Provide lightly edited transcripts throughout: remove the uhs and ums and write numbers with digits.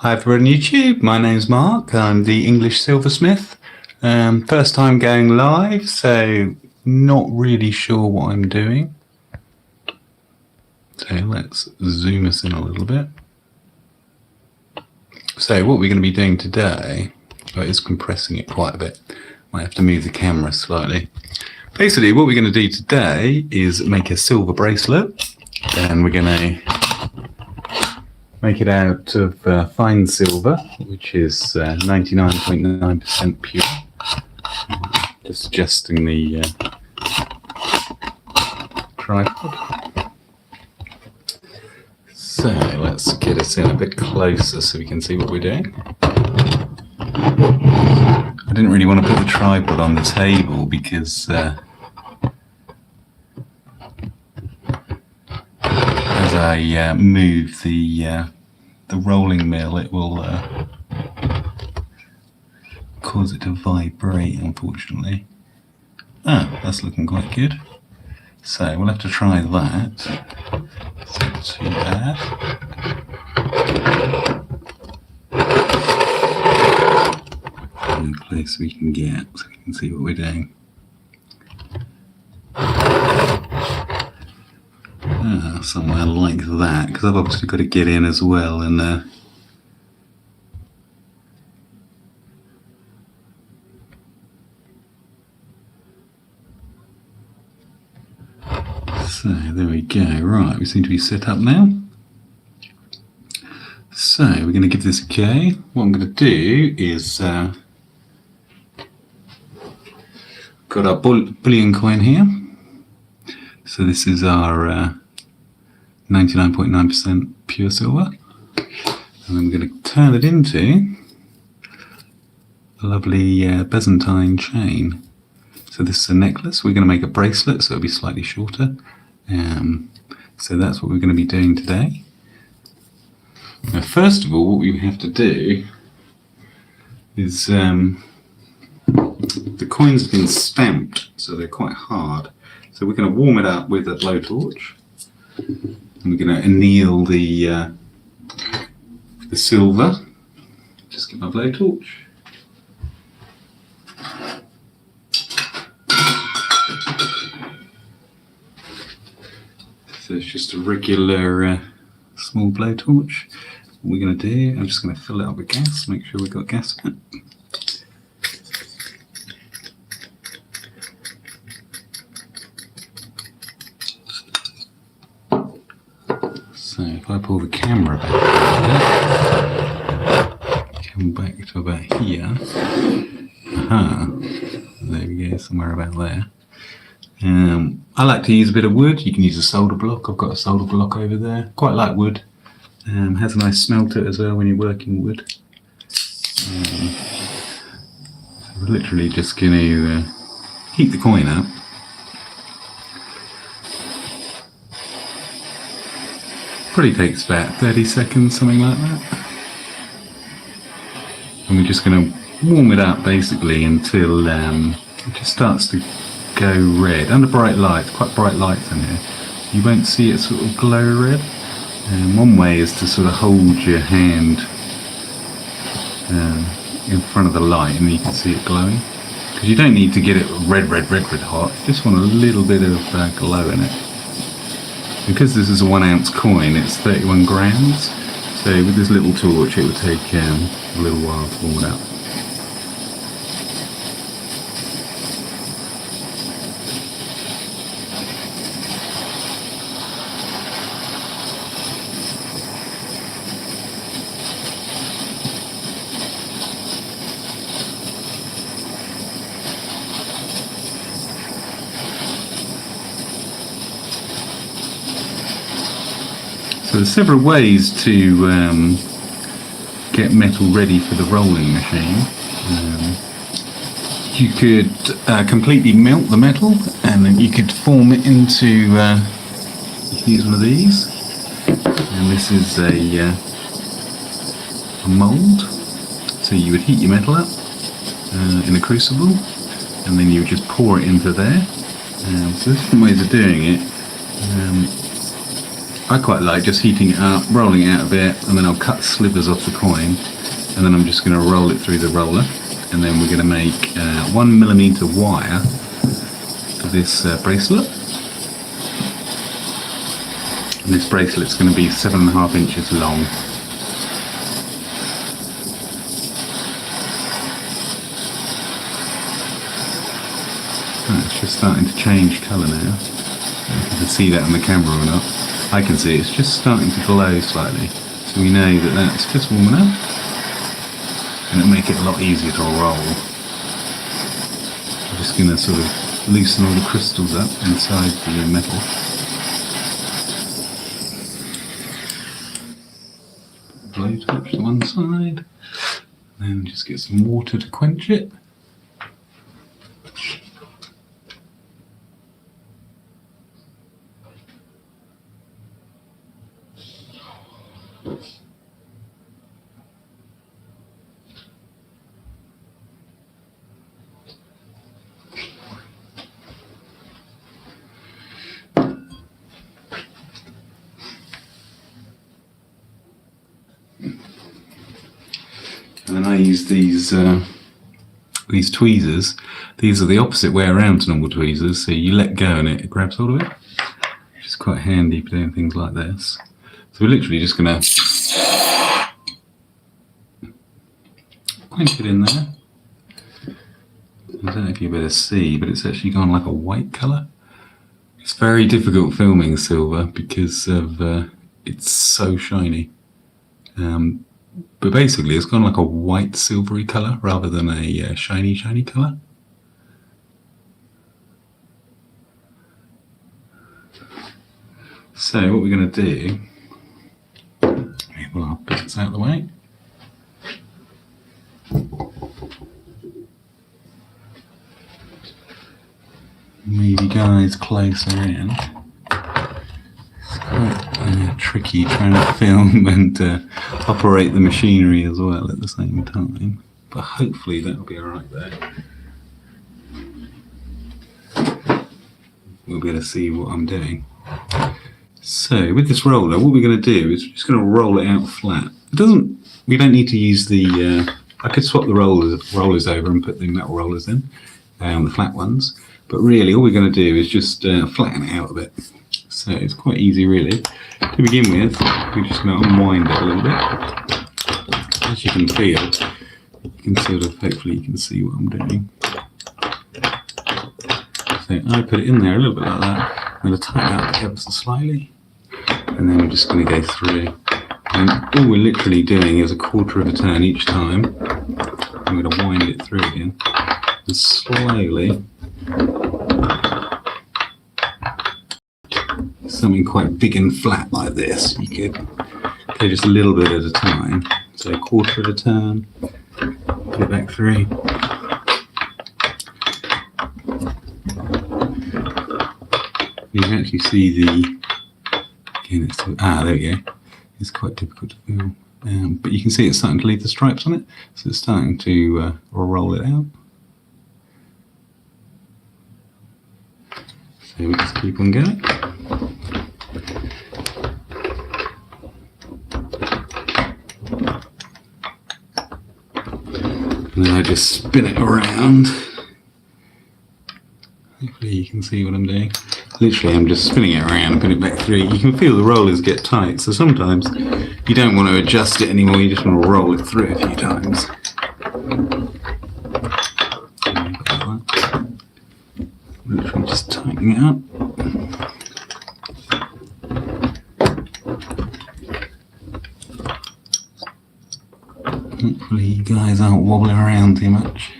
Hi everyone on YouTube, my name's Mark, I'm the English Silversmith. First time going live, so not really sure what I'm doing. So let's zoom us in a little bit. So what we're going to be doing today, is compressing it quite a bit. Might have to move the camera slightly. Basically what we're going to do today is make a silver bracelet, and we're going to make it out of fine silver, which is 99.9% pure. Just adjusting the tripod. So let's get us in a bit closer so we can see what we're doing. I didn't really want to put the tripod on the table because as I move the rolling mill, it will cause it to vibrate, unfortunately. Ah, that's looking quite good. So we'll have to try that. It's not too bad. How close we can get so we can see what we're doing. Somewhere like that, because I've obviously got to get in as well, and so there we go. Right, we seem to be set up now. So we're going to give this a go. What I'm going to do is got our bullion coin here. So this is our 99.9% pure silver, and I'm going to turn it into a lovely Byzantine chain. So this is a necklace. We're going to make a bracelet, so it'll be slightly shorter. So that's what we're going to be doing today. Now, first of all, what we have to do is the coins have been stamped, so they're quite hard. So we're going to warm it up with a blowtorch. And we're going to anneal the silver. Just get my blowtorch. So it's just a regular small blowtorch. What we're going to do, I'm just going to fill it up with gas, make sure we've got gas in it. So if I pull the camera back a bit, come back to about here. Aha, there we go, somewhere about there. I like to use a bit of wood. You can use a solder block. I've got a solder block over there. Quite like wood. Has a nice smell to it as well when you're working wood. So we're literally just going to heat the coin up. Probably takes about 30 seconds, something like that. And we're just going to warm it up basically until it just starts to go red. Under bright lights, quite bright lights in here. You won't see it sort of glow red. And one way is to sort of hold your hand in front of the light and you can see it glowing. Because you don't need to get it red hot. You just want a little bit of glow in it. Because this is a 1 ounce coin, it's 31 grams, so with this little torch it would take a little while to warm it up. So there's several ways to get metal ready for the rolling machine. You could completely melt the metal, and then you could form it into, you can use one of these, and this is a mould. So you would heat your metal up in a crucible, and then you would just pour it into there. So there's different ways of doing it. I quite like just heating it up, rolling it out a bit, and then I'll cut slivers off the coin, and then I'm just going to roll it through the roller, and then we're going to make 1mm wire for this bracelet. And this bracelet's going to be 7.5 inches long. Oh, it's just starting to change colour now. I don't know if you can see that on the camera or not. I can see it's just starting to glow slightly, so we know that that's just warm enough, and it'll make it a lot easier to roll. I'm just going to sort of loosen all the crystals up inside the metal. Blowtorch to one side, and then just get some water to quench it. And then I use these tweezers. These are the opposite way around to normal tweezers, so you let go and it grabs hold of it. It's quite handy for doing things like this. So we're literally just going to quench it in there. I don't know if you better see, but it's actually gone like a white colour. It's very difficult filming silver because of it's so shiny. But basically it's gone like a white silvery colour rather than a shiny colour. So what we're going to do, well, I'll put this out of the way. Move you guys closer in. It's quite tricky trying to film and operate the machinery as well at the same time, but hopefully that'll be alright there. We'll be able to see what I'm doing. So with this roller, what we're going to do is we're just going to roll it out flat. We don't need to use the, I could swap the rollers over and put the metal rollers in, the flat ones, but really all we're going to do is just flatten it out a bit. So it's quite easy really. To begin with, we're just going to unwind it a little bit. As you can feel, you can sort of, hopefully you can see what I'm doing. So I put it in there a little bit like that. I'm going to tighten it up ever so slightly, and then we're just going to go through. And all we're literally doing is 1/4 of a turn each time. I'm going to wind it through again, and slowly, something quite big and flat like this, you could go just a little bit at a time. So 1/4 of a turn, put it back through. You can actually see the, again, it's, there we go. It's quite difficult to film, but you can see it's starting to leave the stripes on it, so it's starting to roll it out. So we just keep on going. And then I just spin it around. Hopefully you can see what I'm doing. Literally I'm just spinning it around and putting it back through. You can feel the rollers get tight, so sometimes you don't want to adjust it anymore, you just want to roll it through a few times. Literally just tightening it up. Hopefully you guys aren't wobbling around too much.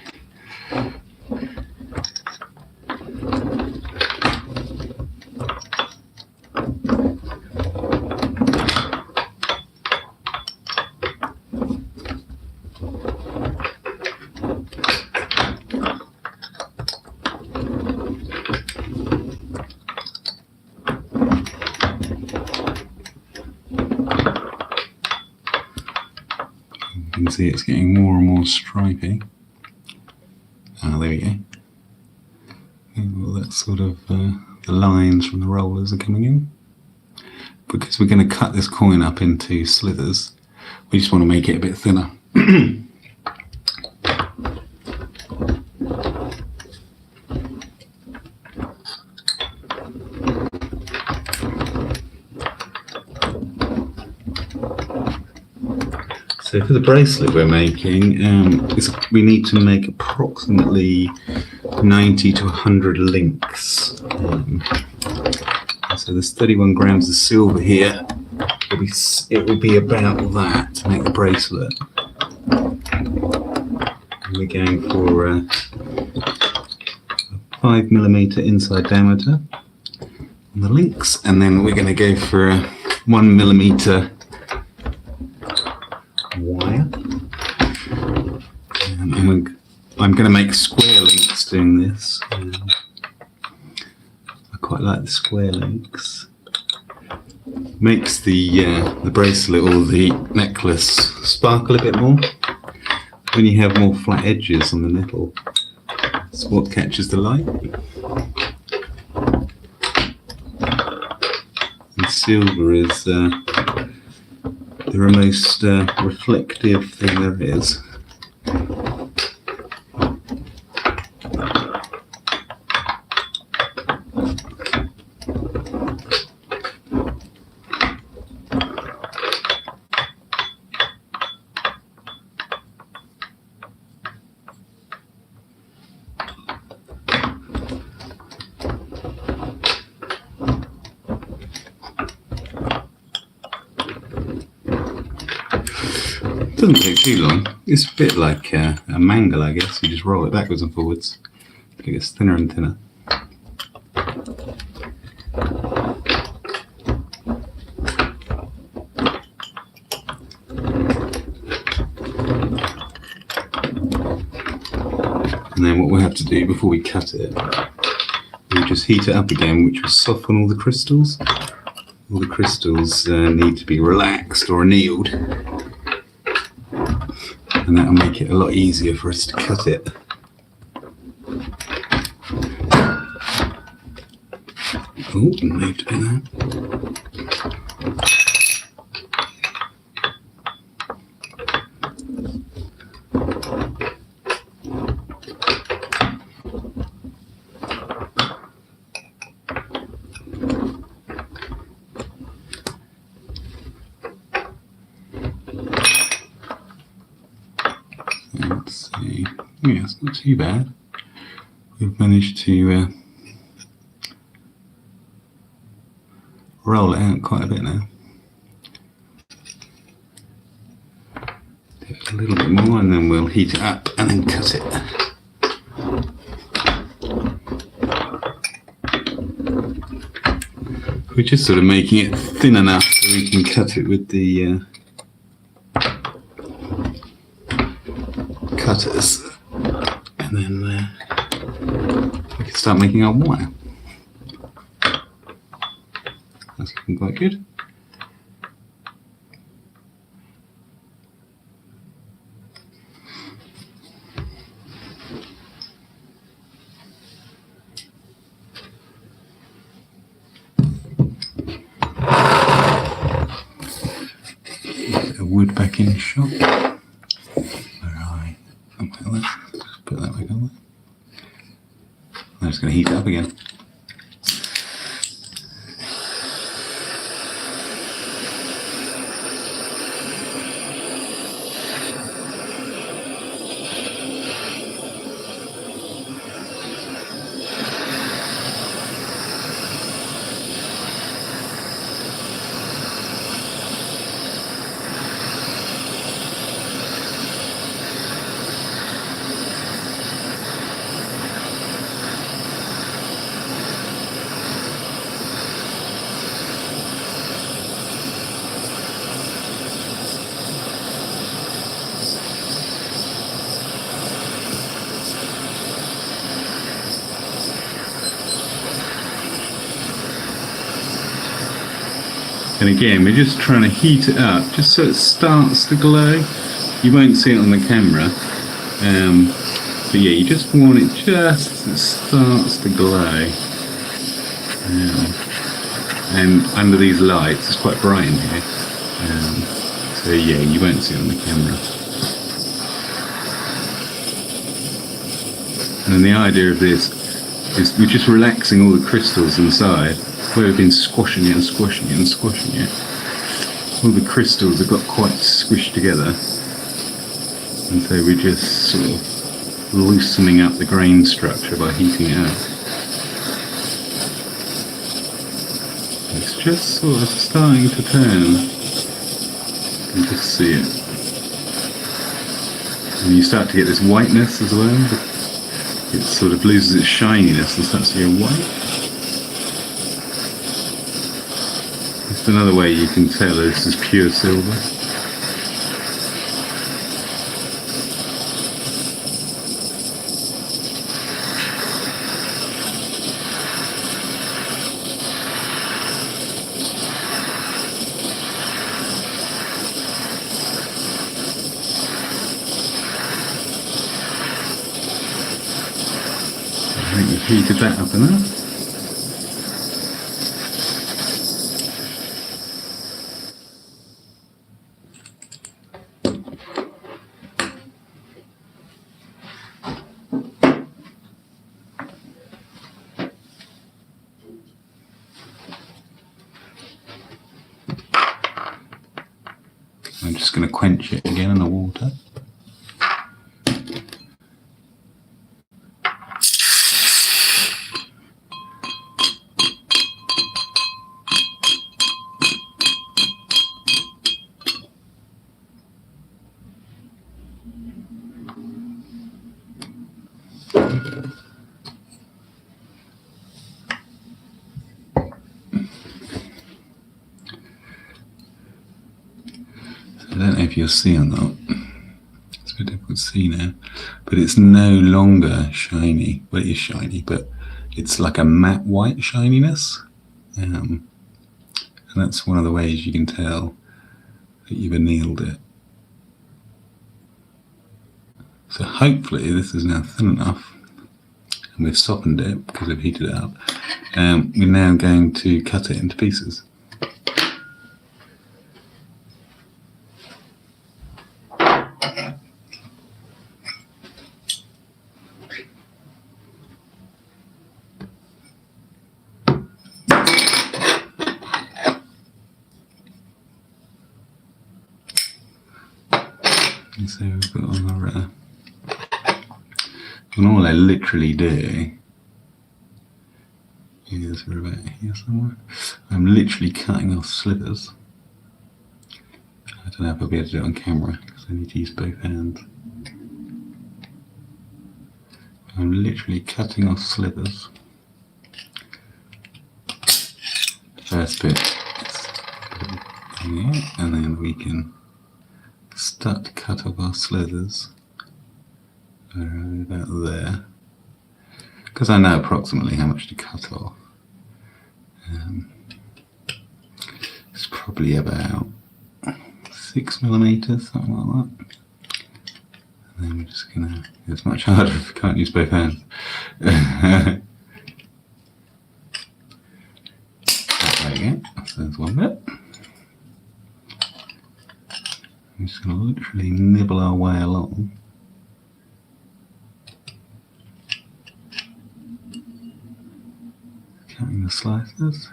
You can see it's getting more and more stripy. There we go. Well, that's sort of the lines from the rollers are coming in. because we're going to cut this coin up into slithers, we just want to make it a bit thinner. So for the bracelet we're making, we need to make approximately 90 to 100 links. So there's 31 grams of silver here. It will be about that to make the bracelet. And we're going for a 5mm inside diameter on the links, and then we're going to go for a 1mm wire. And I'm going to make square links doing this. I quite like the square links. Makes the bracelet or the necklace sparkle a bit more. When you have more flat edges on the metal, it's what catches the light. And silver is the most reflective thing there is. Doesn't take too long. It's a bit like a mangle, I guess. You just roll it backwards and forwards. It gets thinner and thinner. And then what we'll have to do before we cut it, we'll just heat it up again, which will soften all the crystals. All the crystals need to be relaxed or annealed. And that'll make it a lot easier for us to cut it. Oh, moved a bit now. Let's see. Yeah, it's not too bad. We've managed to roll it out quite a bit now. Do it a little bit more and then we'll heat it up and then cut it. We're just sort of making it thin enough so we can cut it with the cutters, and then we can start making our wire. That's looking quite good. Get the wood back in the shop. Put that back on there. I'm just going to heat it up again. And again, we're just trying to heat it up, just so it starts to glow. You won't see it on the camera, but yeah, you just want it just as it starts to glow. And under these lights, it's quite bright in here. So yeah, you won't see it on the camera. And the idea of this is we're just relaxing all the crystals inside. Where we've been squashing it and squashing it and squashing it, all the crystals have got quite squished together. And so we're just sort of loosening up the grain structure by heating it up. It's just sort of starting to turn. You can just see it. And you start to get this whiteness as well. It sort of loses its shininess and starts to go white. It's another way you can tell this is pure silver. I think we've heated that up enough. I'm just going to quench it again in the water. I don't know if you'll see or not. It's a bit difficult to see now, but it's no longer shiny. Well, it is shiny, but it's like a matte white shininess, and that's one of the ways you can tell that you've annealed it. So hopefully this is now thin enough, and we've softened it because we've heated it up. We're now going to cut it into pieces. And so we've got on our and all I literally do is we're about here somewhere. I'm literally cutting off slivers. I don't know if I'll be able to do it on camera because I need to use both hands. I'm literally cutting off slivers. First bit is here, and then we can start to cut off our slithers about there, because I know approximately how much to cut off. It's probably about 6mm, something like that. And then we're just gonna, it's much harder if we can't use both hands. There we go, so there's one bit. I'm just going to literally nibble our way along. Cutting the slices.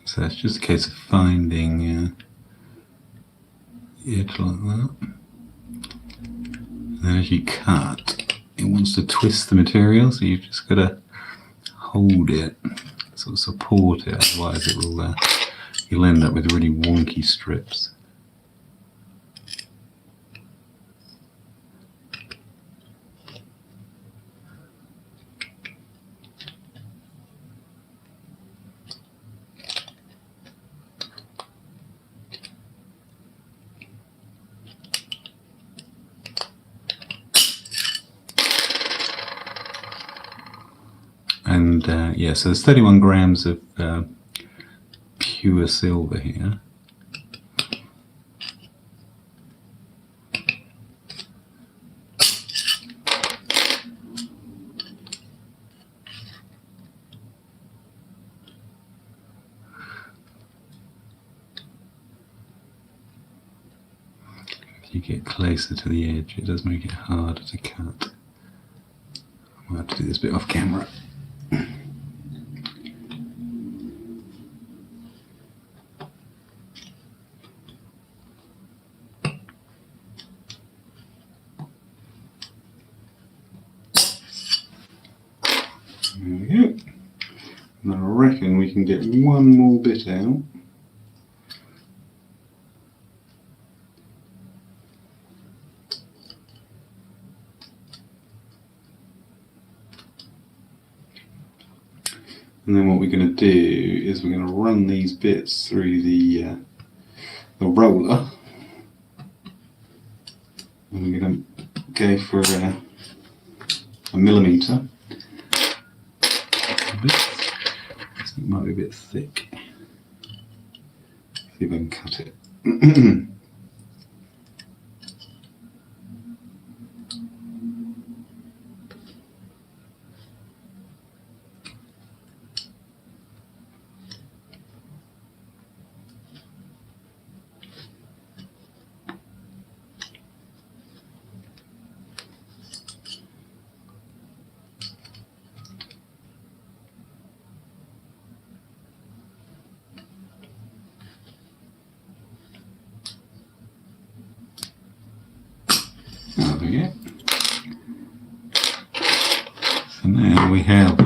So it's just a case of finding the edge like that. And then as you cut, it wants to twist the material, so you've just got to hold it, sort of support it, otherwise it will, you'll end up with really wonky strips. Yeah, so there's 31 grams of pure silver here. If you get closer to the edge, it does make it harder to cut. I might have to do this bit off camera. There we go. And I reckon we can get one more bit out. And then what we're going to do is we're going to run these bits through the roller. And we're going to go for a millimetre. It might be a bit thick. See if I can cut it. There we go. So now we have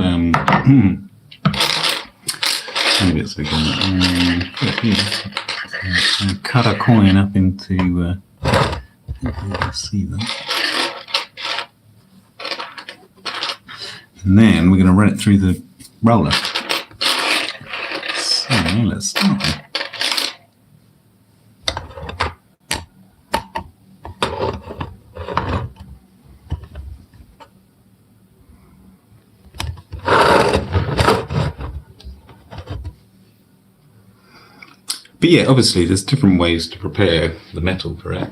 bits we can cut a coin up into. I think you can see that. And then we're going to run it through the roller. So let's start. But yeah, obviously there's different ways to prepare the metal for it.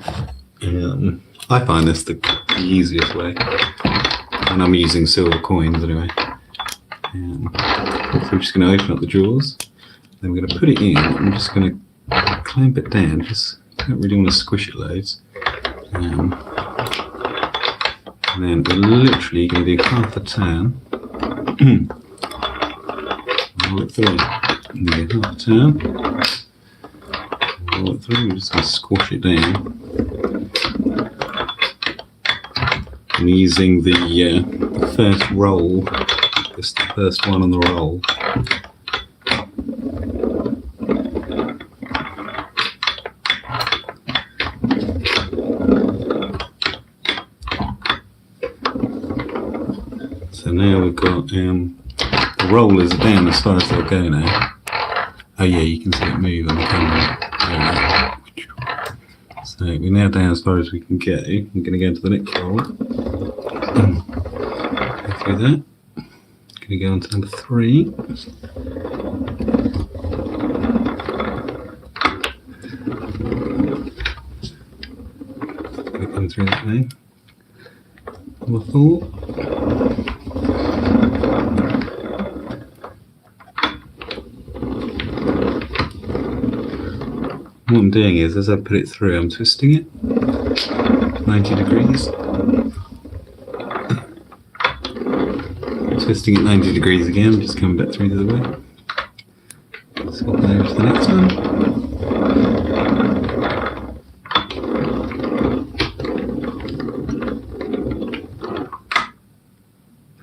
I find this the easiest way, and I'm using silver coins anyway. So we're just going to open up the drawers, then we're going to put it in. I'm just going to clamp it down, just don't really want to squish it loads. And then we're literally going to do half a turn. Roll it through. And then half a turn. Roll it through. I'm just going to squash it down. I'm using the first roll, just the first one on the roll. So now we've got the rollers down as far as they'll go now. Oh yeah, you can see it move on the camera. So we're now down as far as we can go. I'm going to go into the next roll. Go through that. Going to go on to number 3. Going to come through that now. Number 4. What I'm doing is, as I put it through, I'm twisting it 90 degrees. Twisting it 90 degrees again, just coming back through the other way. Swap over to the next one.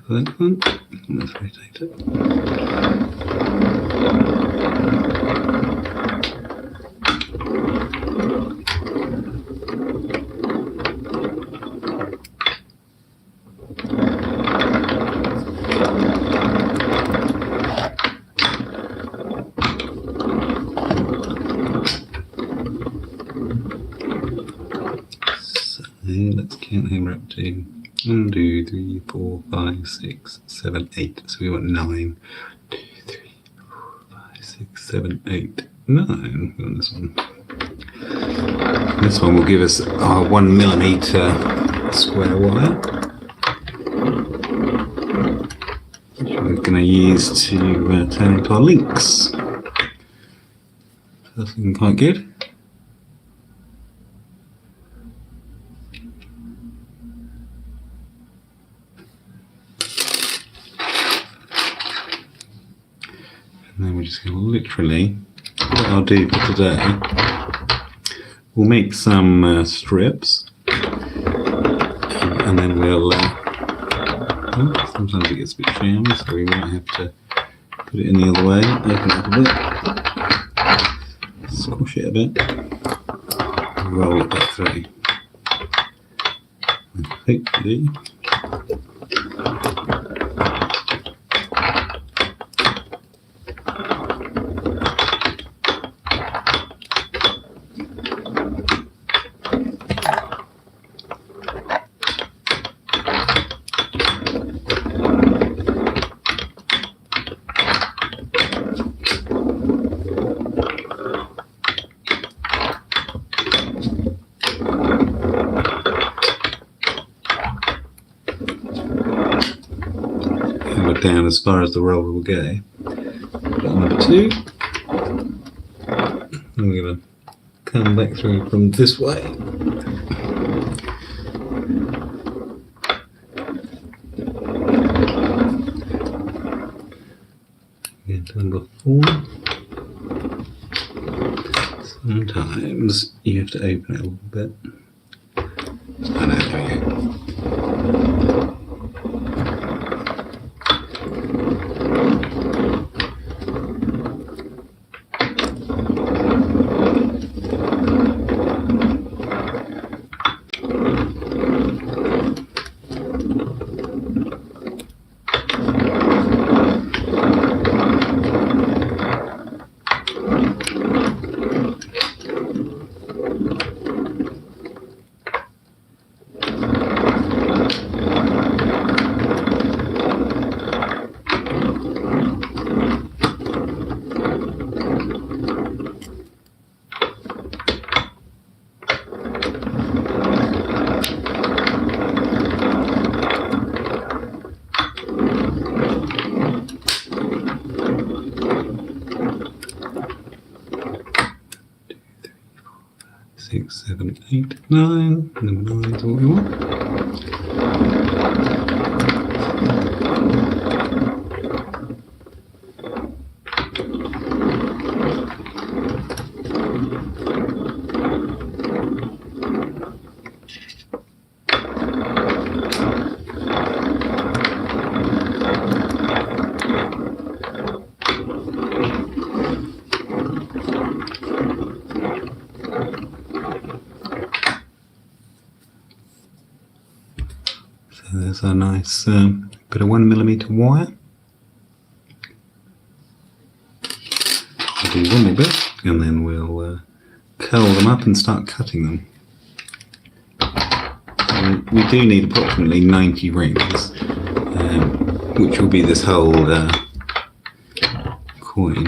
For the next one, and let's rotate it. Let's count him up to 1, 2, 3, 4, 5, 6, 7, 8. So we want 9. 1, 2, 3, 4, 5, 6, 7, 8, 9. We want this one. This one will give us our 1mm square wire, which we're going to use to turn into our links. That's looking quite good. And then we're just going to literally, what I'll do for today, we'll make some strips, and then we'll, sometimes it gets a bit jammy, so we might have to put it in the other way, open it up a bit, squash it a bit, and roll it back through. And hopefully, down as far as the roller will go. Number 2. And we're going to come back through from this way. And number 4. Sometimes you have to open it a little bit. I know, there we go. Six, 7, 8, 9. Number 9 is what we want. So there's a nice bit of 1mm wire. I'll do one more bit and then we'll curl them up and start cutting them. We do need approximately 90 rings, which will be this whole coin.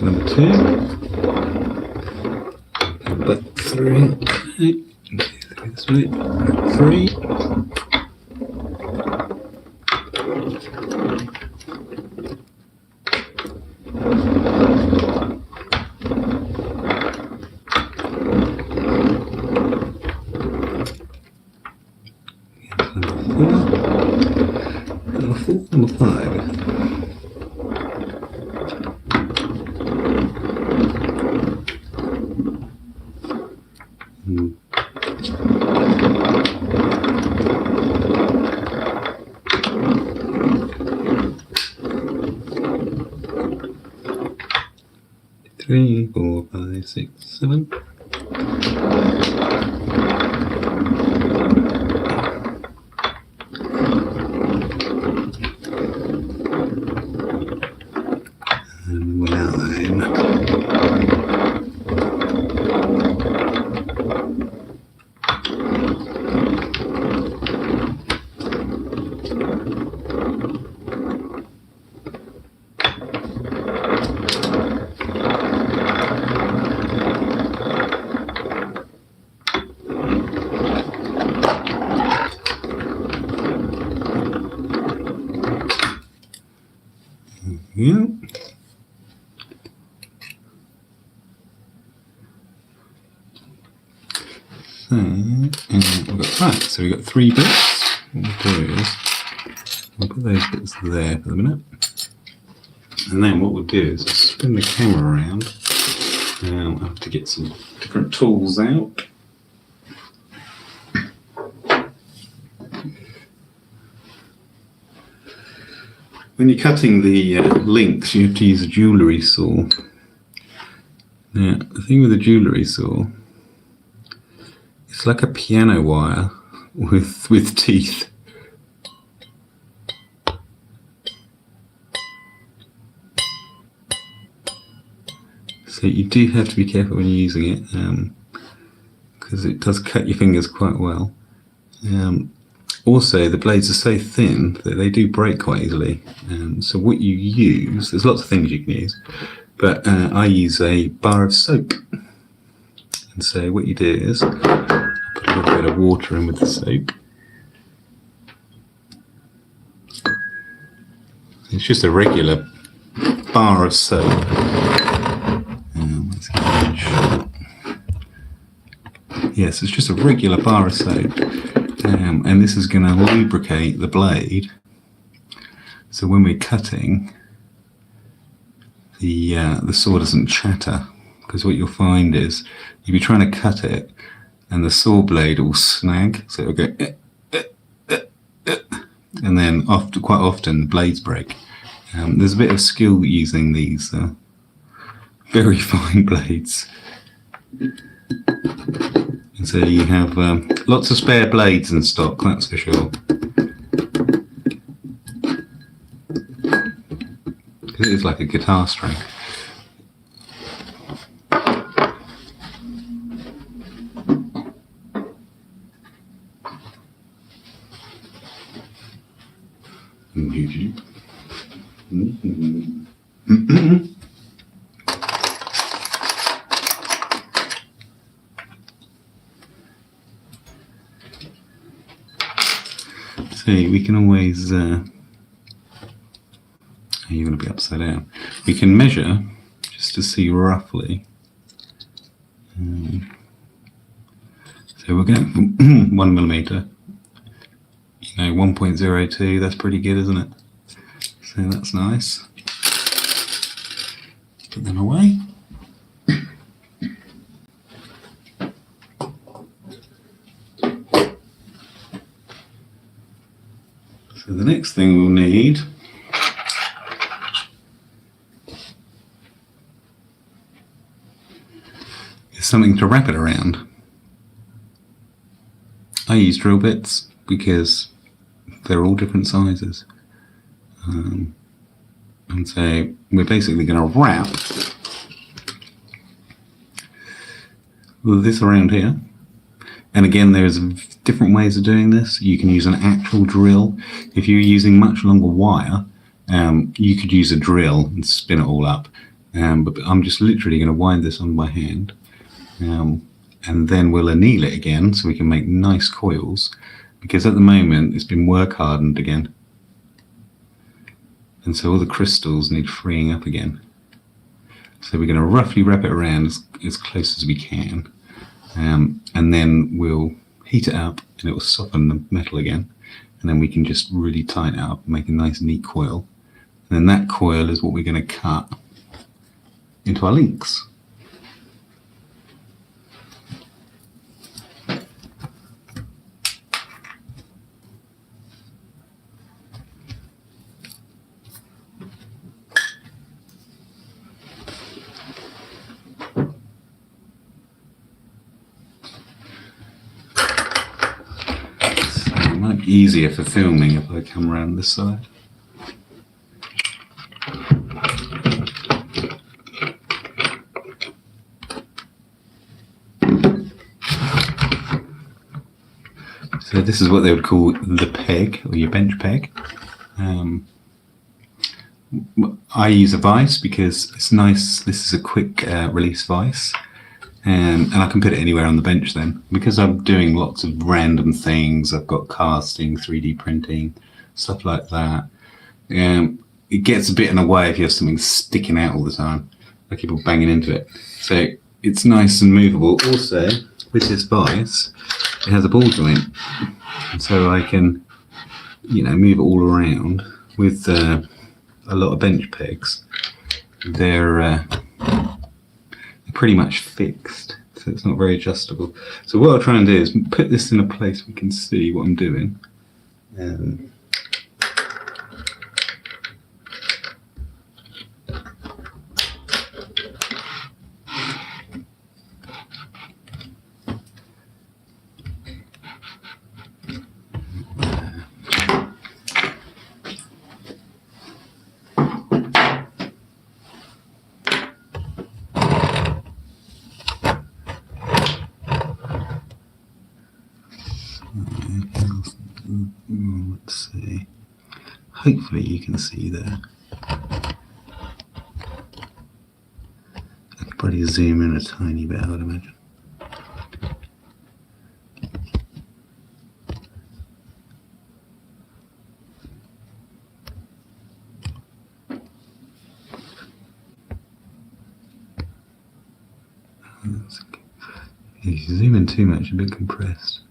Number 2, back 3, okay, this way, 3, Three, 4, 5, 6, 7. And 9. Yeah. So, so we've got 3 bits. What we'll do is we'll put those bits there for the minute, and then what we'll do is spin the camera around. I'll have to get some different tools out. When you're cutting the links, you have to use a jewellery saw. Now, the thing with a jewellery saw, it's like a piano wire with teeth. So you do have to be careful when you're using it, because it does cut your fingers quite well. Also, the blades are so thin that they do break quite easily. So what you use, there's lots of things you can use, but I use a bar of soap. And so what you do is put a little bit of water in with the soap. It's just a regular bar of soap. Yes, it's just a regular bar of soap. And this is going to lubricate the blade, so when we're cutting, the saw doesn't chatter, because what you'll find is you'll be trying to cut it and the saw blade will snag, so it'll go and then quite often the blades break. There's a bit of skill using these very fine blades. And so you have lots of spare blades in stock, that's for sure. It is like a guitar string. See, we can always, you're going to be upside down. We can measure just to see roughly. So we're going from 1 millimeter, 1.02, that's pretty good, isn't it? So that's nice. Put them away. So the next thing we'll need is something to wrap it around. I use drill bits because they're all different sizes. And so we're basically going to wrap this around here. And again, there's different ways of doing this. You can use an actual drill. If you're using much longer wire, you could use a drill and spin it all up. But I'm just literally going to wind this on my hand. And then we'll anneal it again so we can make nice coils. Because at the moment, it's been work hardened again. And so all the crystals need freeing up again. So we're going to roughly wrap it around as close as we can. And then we'll heat it up and it will soften the metal again. and then we can just really tighten it up and make a nice neat coil. And then that coil is what we're going to cut into our links. It might be easier for filming if I come around this side. So this is what they would call the peg, or your bench peg. I use a vise because it's nice. This is a quick release vise. And I can put it anywhere on the bench then. Because I'm doing lots of random things, I've got casting, 3D printing, stuff like that. It gets a bit in the way if you have something sticking out all the time. I keep on banging into it. So it's nice and movable. Also, with this vise, it has a ball joint. So I can, move it all around. With a lot of bench pegs, they're pretty much fixed, so it's not very adjustable. So what I'll try and do is put this in a place we can see what I'm doing. Let's see. Hopefully you can see there. I could probably zoom in a tiny bit, I would imagine. If you zoom in too much, a bit compressed.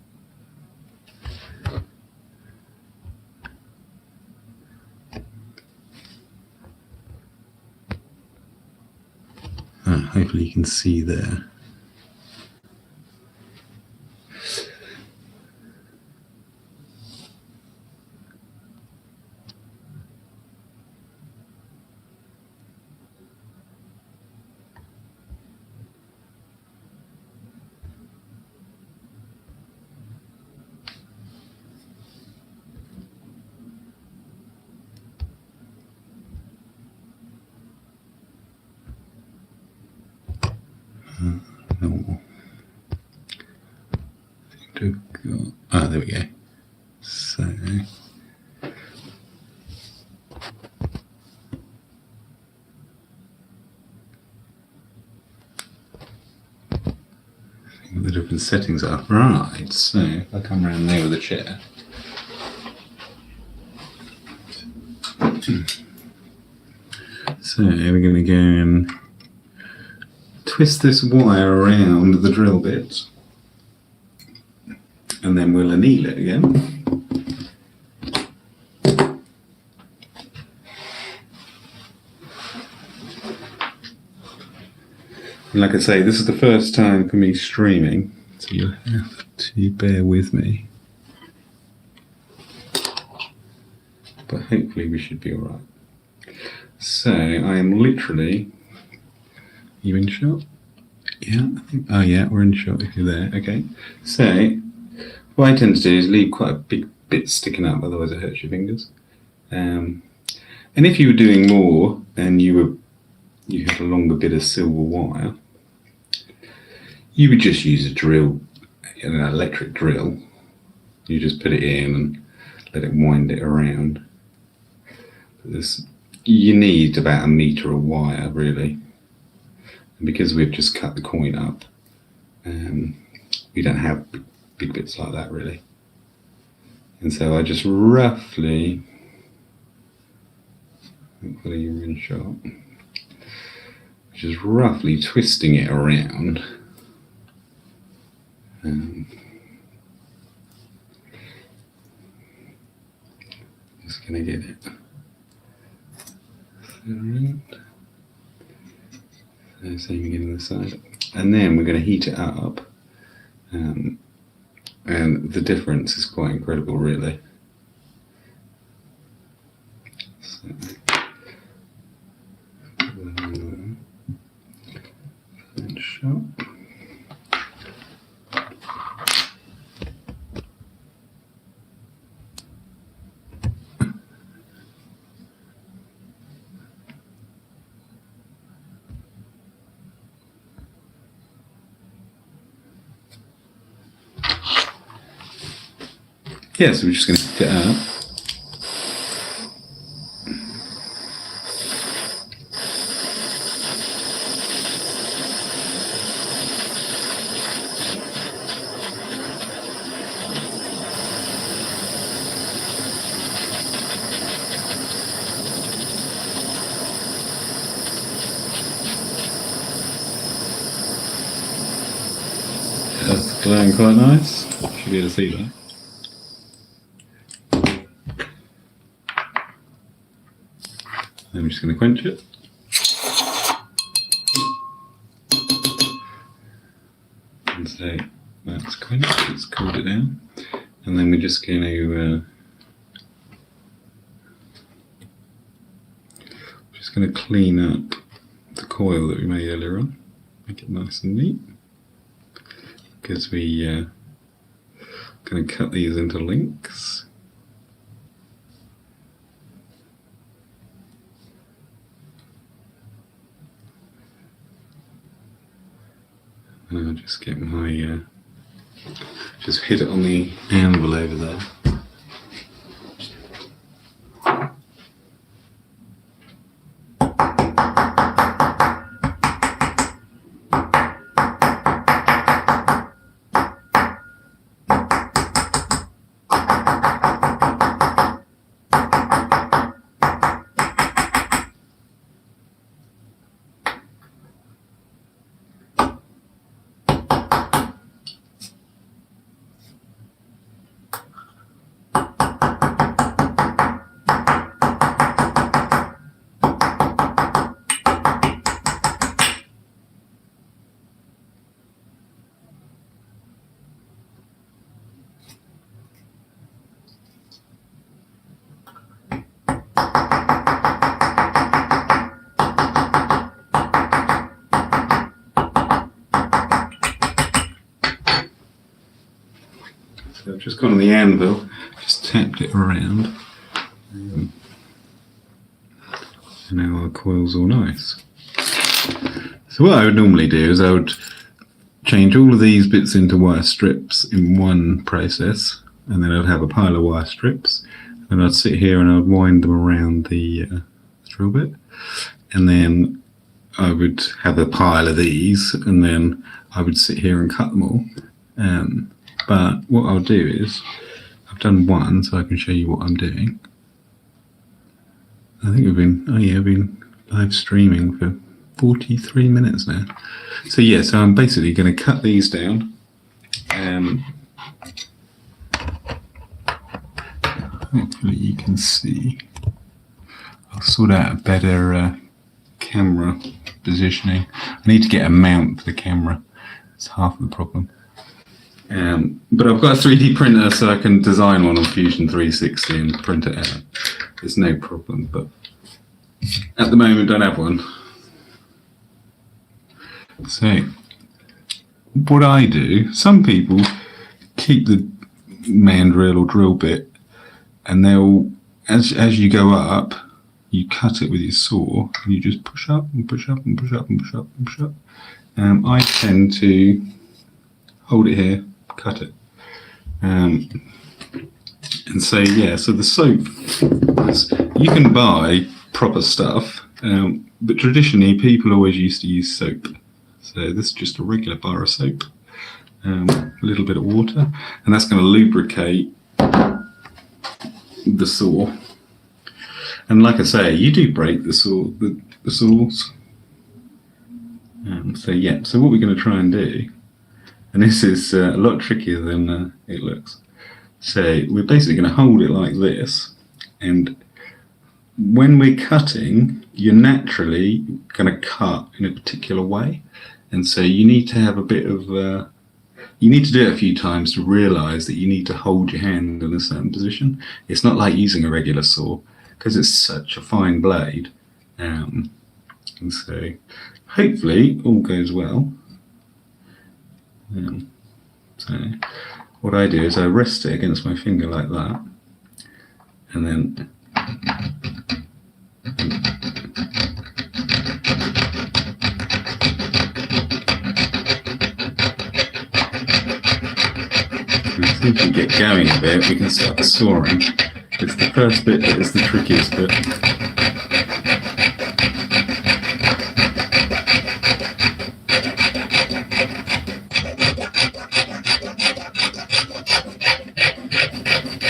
Hopefully you can see there. There we go. So the different settings are right. So if I come around there with a chair, so we're going to go and twist this wire around the drill bit. And then we'll anneal it again. And like I say, this is the first time for me streaming, so you'll have to bear with me. But hopefully we should be alright. So I am literally... Are you in shot? Yeah, I think... Oh yeah, we're in shot if you're there. Okay. So... what I tend to do is leave quite a big bit sticking up, otherwise it hurts your fingers. And if you were doing more and you had a longer bit of silver wire, you would just use a drill, an electric drill. You just put it in and let it wind it around. You need about 1 meter of wire, really. And because we've just cut the coin up, we don't have big bits like that really. And so I just roughly, hopefully you're in shot, just roughly twisting it around. going to get it around. So same again on the side. And then we're going to heat it up. And the difference is quite incredible, really. So, sharp. Yeah, so we're just going to heat it up. That's glowing quite nice. Should be able to see that. I'm just going to quench it. And so that's quenched, it's cooled it down. And then we're just going to clean up the coil that we made earlier on. Make it nice and neat. Because we going to cut these into links. And I'll just get my, just hit it on the anvil over there. So I've just gone on the anvil, just tapped it around, and now our coil's all nice. So what I would normally do is I would change all of these bits into wire strips in one process, and then I'd have a pile of wire strips, and I'd sit here and I'd wind them around the drill bit, and then I would have a pile of these, and then I would sit here and cut them all. But what I'll do is, I've done one so I can show you what I'm doing. I think I've been live streaming for 43 minutes now. So yeah, so I'm basically going to cut these down. Hopefully you can see. I'll sort out a better camera positioning. I need to get a mount for the camera. That's half the problem. But I've got a 3D printer, so I can design one on Fusion 360 and print it out. It's no problem, but at the moment don't have one. So what I do, some people keep the mandrel or drill bit, and they'll, as you go up, you cut it with your saw, and you just push up and push up and push up and push up and push up. I tend to hold it here, cut it. And so yeah, so the soap, you can buy proper stuff, but traditionally people always used to use soap. So this is just a regular bar of soap, a little bit of water, and that's going to lubricate the saw. And like I say, you do break the saws. So yeah, so what we're going to try and do, and this is a lot trickier than it looks. So we're basically going to hold it like this, And when we're cutting, you're naturally going to cut in a particular way, and so you need to have a bit of you need to do it a few times to realize that you need to hold your hand in a certain position. It's not like using a regular saw because it's such a fine blade, and so hopefully all goes well. So what I do is I rest it against my finger like that, and then as soon as we get going a bit, we can start sawing. It's the first bit that is the trickiest bit.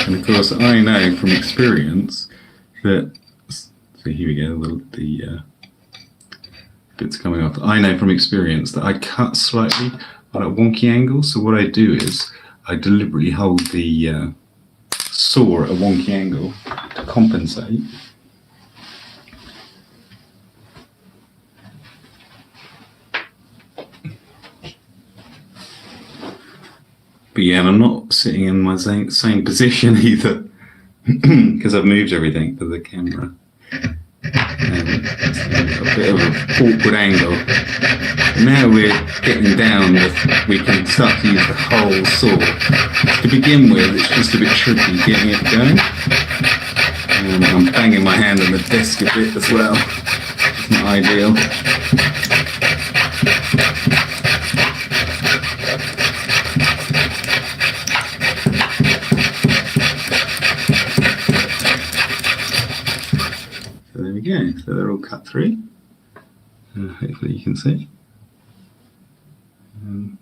And of course, I know from experience that, so here we go, the bits coming off. I know from experience that I cut slightly on a wonky angle, so what I do is I deliberately hold the saw at a wonky angle to compensate. But yeah, and I'm not sitting in my same position either, because I've moved everything for the camera. It's a bit of an awkward angle. Now we're getting down, we can start to use the whole saw. To begin with, it's just a bit tricky getting it going. And I'm banging my hand on the desk a bit as well. It's not ideal. So there we go, so they're all cut through. Hopefully you can see. And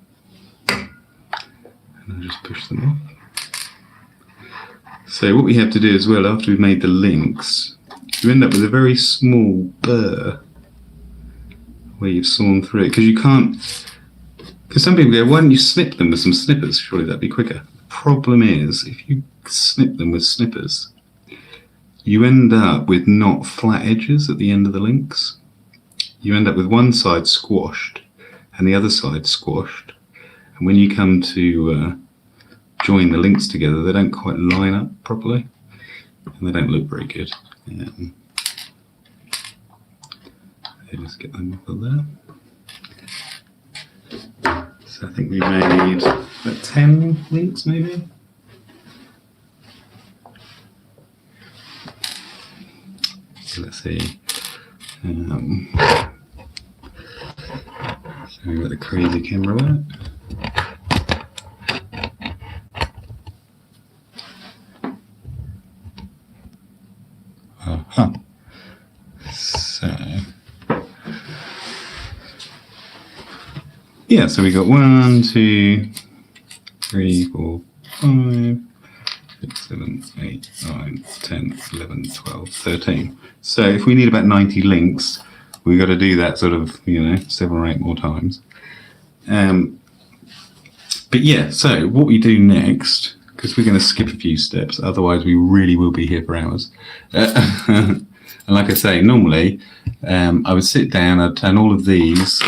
I'll just push them off. So what we have to do as well, after we've made the links, you end up with a very small burr where you've sawn through it, because you can't, because some people go, why don't you snip them with some snippers, surely that'd be quicker. The problem is, if you snip them with snippers, you end up with not flat edges at the end of the links. You end up with one side squashed and the other side squashed. And when you come to join the links together, they don't quite line up properly and they don't look very good. Let's get them off of there. So I think we made about 10 links maybe. Let's see. So we've got the crazy camera work. So yeah, so we got 1, 2, 3, 4, 5, 6, 7, 8, 9, 10, 11, 12, 13. So if we need about 90 links, we've got to do that sort of, 7 or 8 more times. But yeah, so what we do next, because we're going to skip a few steps, otherwise we really will be here for hours. And like I say, normally I would sit down, I'd turn all of these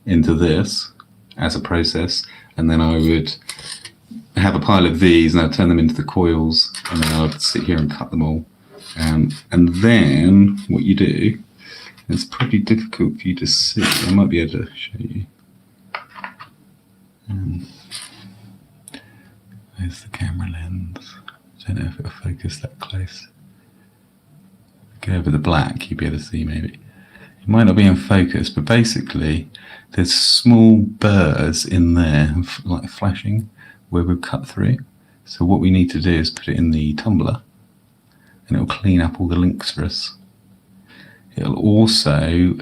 into this as a process, and then I would have a pile of these and I'd turn them into the coils, and then I'd sit here and cut them all. And then what you do, it's pretty difficult for you to see, I might be able to show you. There's the camera lens. I don't know if it'll focus that close. Go over the black, you'll be able to see maybe. It might not be in focus, but basically there's small burrs in there, like flashing, where we've cut through. So what we need to do is put it in the tumbler, and it'll clean up all the links for us. It'll also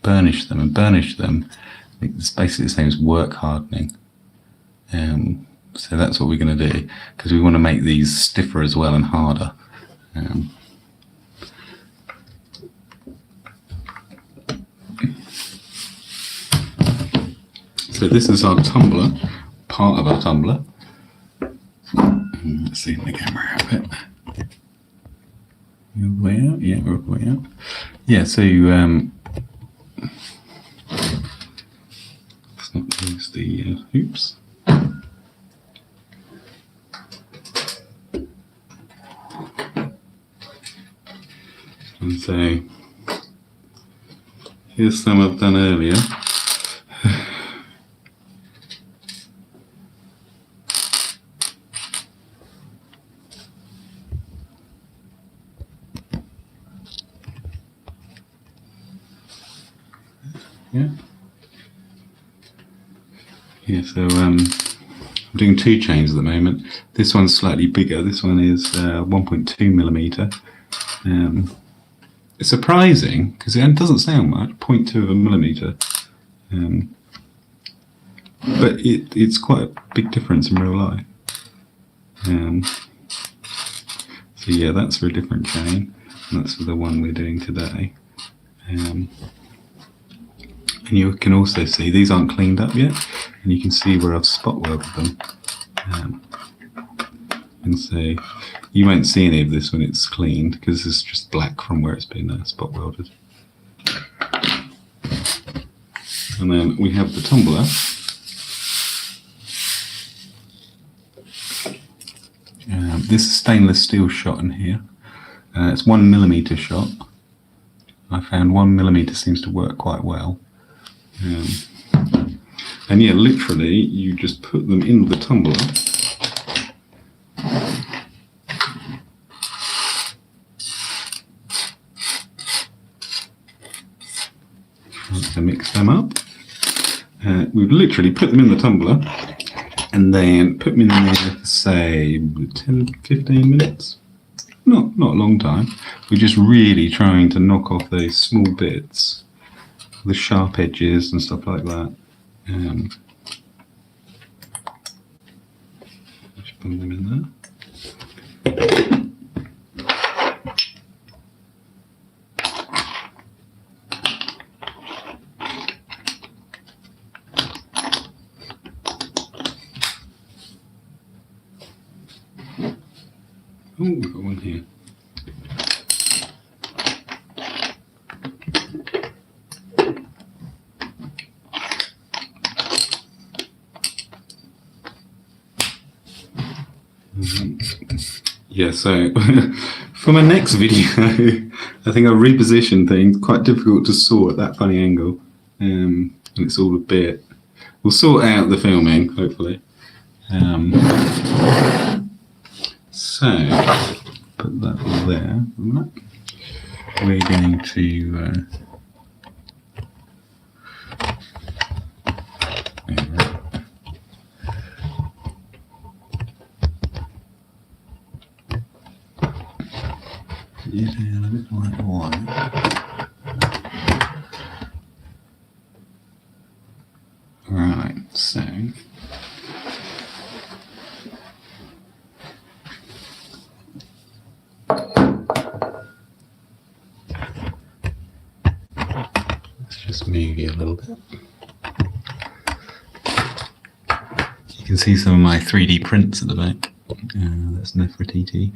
burnish them, and burnish them, it's basically the same as work hardening. So that's what we're going to do, because we want to make these stiffer as well and harder. So this is our tumbler, part of our tumbler. Let's see in the camera a bit. All the way out, yeah, all the way out. Yeah, so let's not lose the hoops. And so here's some I've done earlier. Yeah. Yeah, so I'm doing 2 chains at the moment. This one's slightly bigger. This one is 1.2 millimeter. It's surprising because it doesn't sound much, 0.2 of a millimeter. But it's quite a big difference in real life. So yeah, that's for a different chain, and that's for the one we're doing today. And you can also see these aren't cleaned up yet, and you can see where I've spot welded them. And so you won't see any of this when it's cleaned because it's just black from where it's been spot welded. And then we have the tumbler. This is stainless steel shot in here. It's 1 millimeter shot. I found 1 millimeter seems to work quite well. And yeah, literally, you just put them in the tumbler. To mix them up. We've literally put them in the tumbler and then put them in there for say 10-15 minutes. Not a long time. We're just really trying to knock off those small bits, the sharp edges and stuff like that. Just put them in there. Oh, we've got one here. Yeah, so for my next video, I think I'll reposition things. Quite difficult to saw at that funny angle, and it's all a bit. We'll sort out the filming, hopefully. So put that there. We're going to. It in a bit like white. Right, so let's just move you a little bit. You can see some of my 3D prints at the back. That's Nefertiti.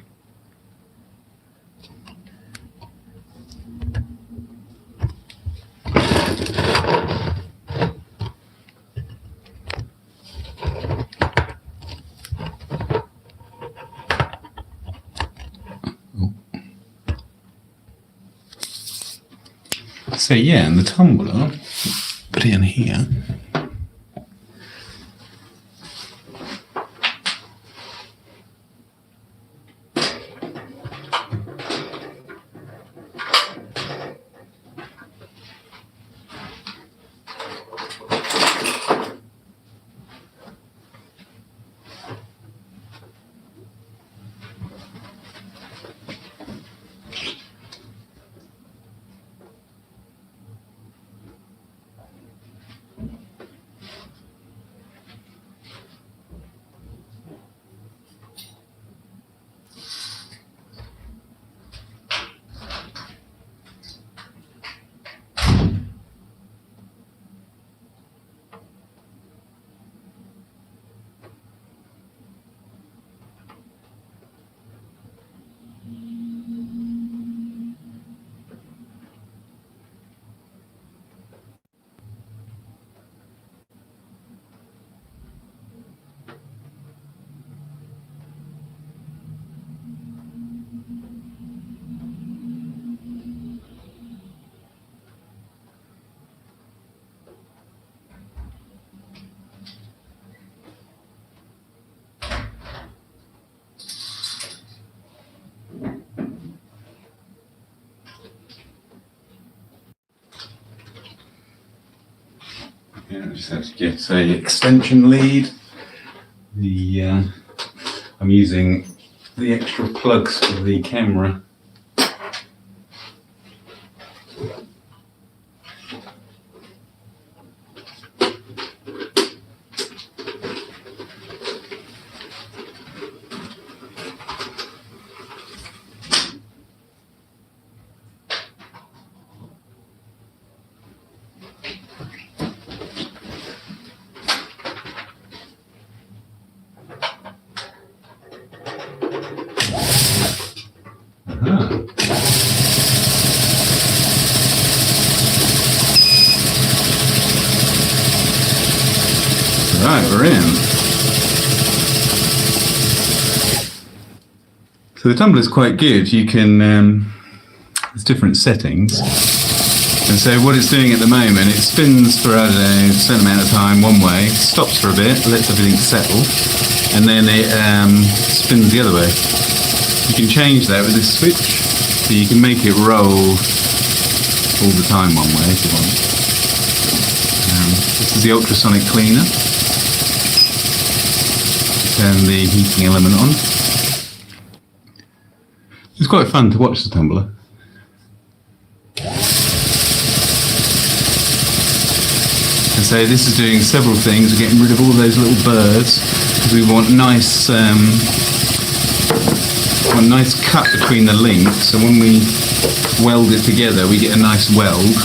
So yeah, and the tumbler, put it in here. Yeah, I just have to get a extension lead. I'm using the extra plugs for the camera. Right, we're in. So the tumbler is quite good. You can, there's different settings. And so what it's doing at the moment, it spins for, I don't know, a certain amount of time one way, stops for a bit, lets everything settle, and then it spins the other way. You can change that with this switch. So you can make it roll all the time one way if you want. This is the ultrasonic cleaner. Turn the heating element on. It's quite fun to watch the tumbler. And so this is doing several things. We're getting rid of all those little burrs because we want nice cut between the links. So when we weld it together, we get a nice weld.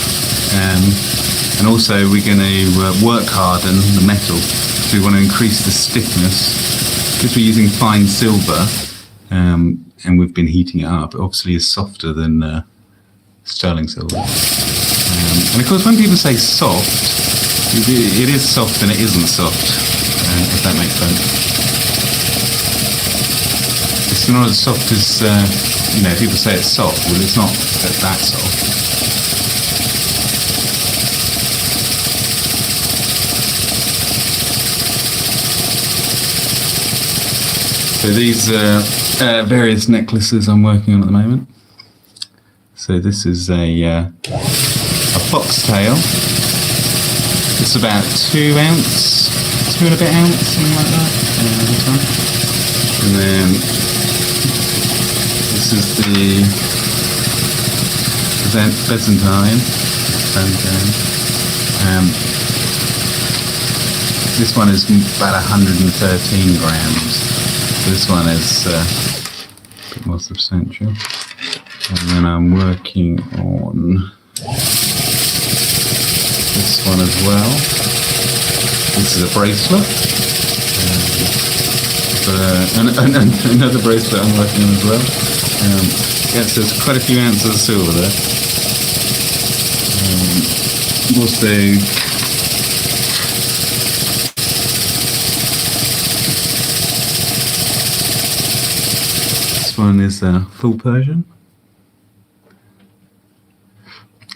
And also we're going to work harden the metal. So we want to increase the stiffness. Because we're using fine silver, and we've been heating it up, it obviously is softer than sterling silver. And of course, when people say soft, it is soft and it isn't soft, if that makes sense. It's not as soft as, people say it's soft, well, it's not that soft. So these are various necklaces I'm working on at the moment. So this is a foxtail. It's about 2 ounce, 2 and a bit ounce, something like that. And then this is the Byzantine. This one is about 113 grams. This one is a bit more substantial. And then I'm working on this one as well. This is a bracelet. And another bracelet I'm working on as well. Yes, there's quite a few ounces of silver there. Also, one is full Persian.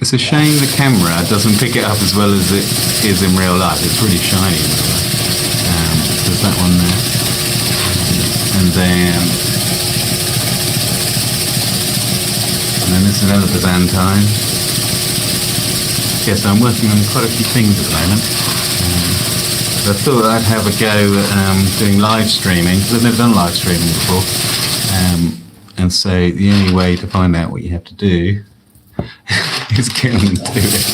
It's a shame the camera doesn't pick it up as well as it is in real life. It's really shiny. There's that one there. And then there's another Byzantine. Yes, I'm working on quite a few things at the moment. I thought I'd have a go at doing live streaming, because I've never done live streaming before. And so the only way to find out what you have to do is get on and do it.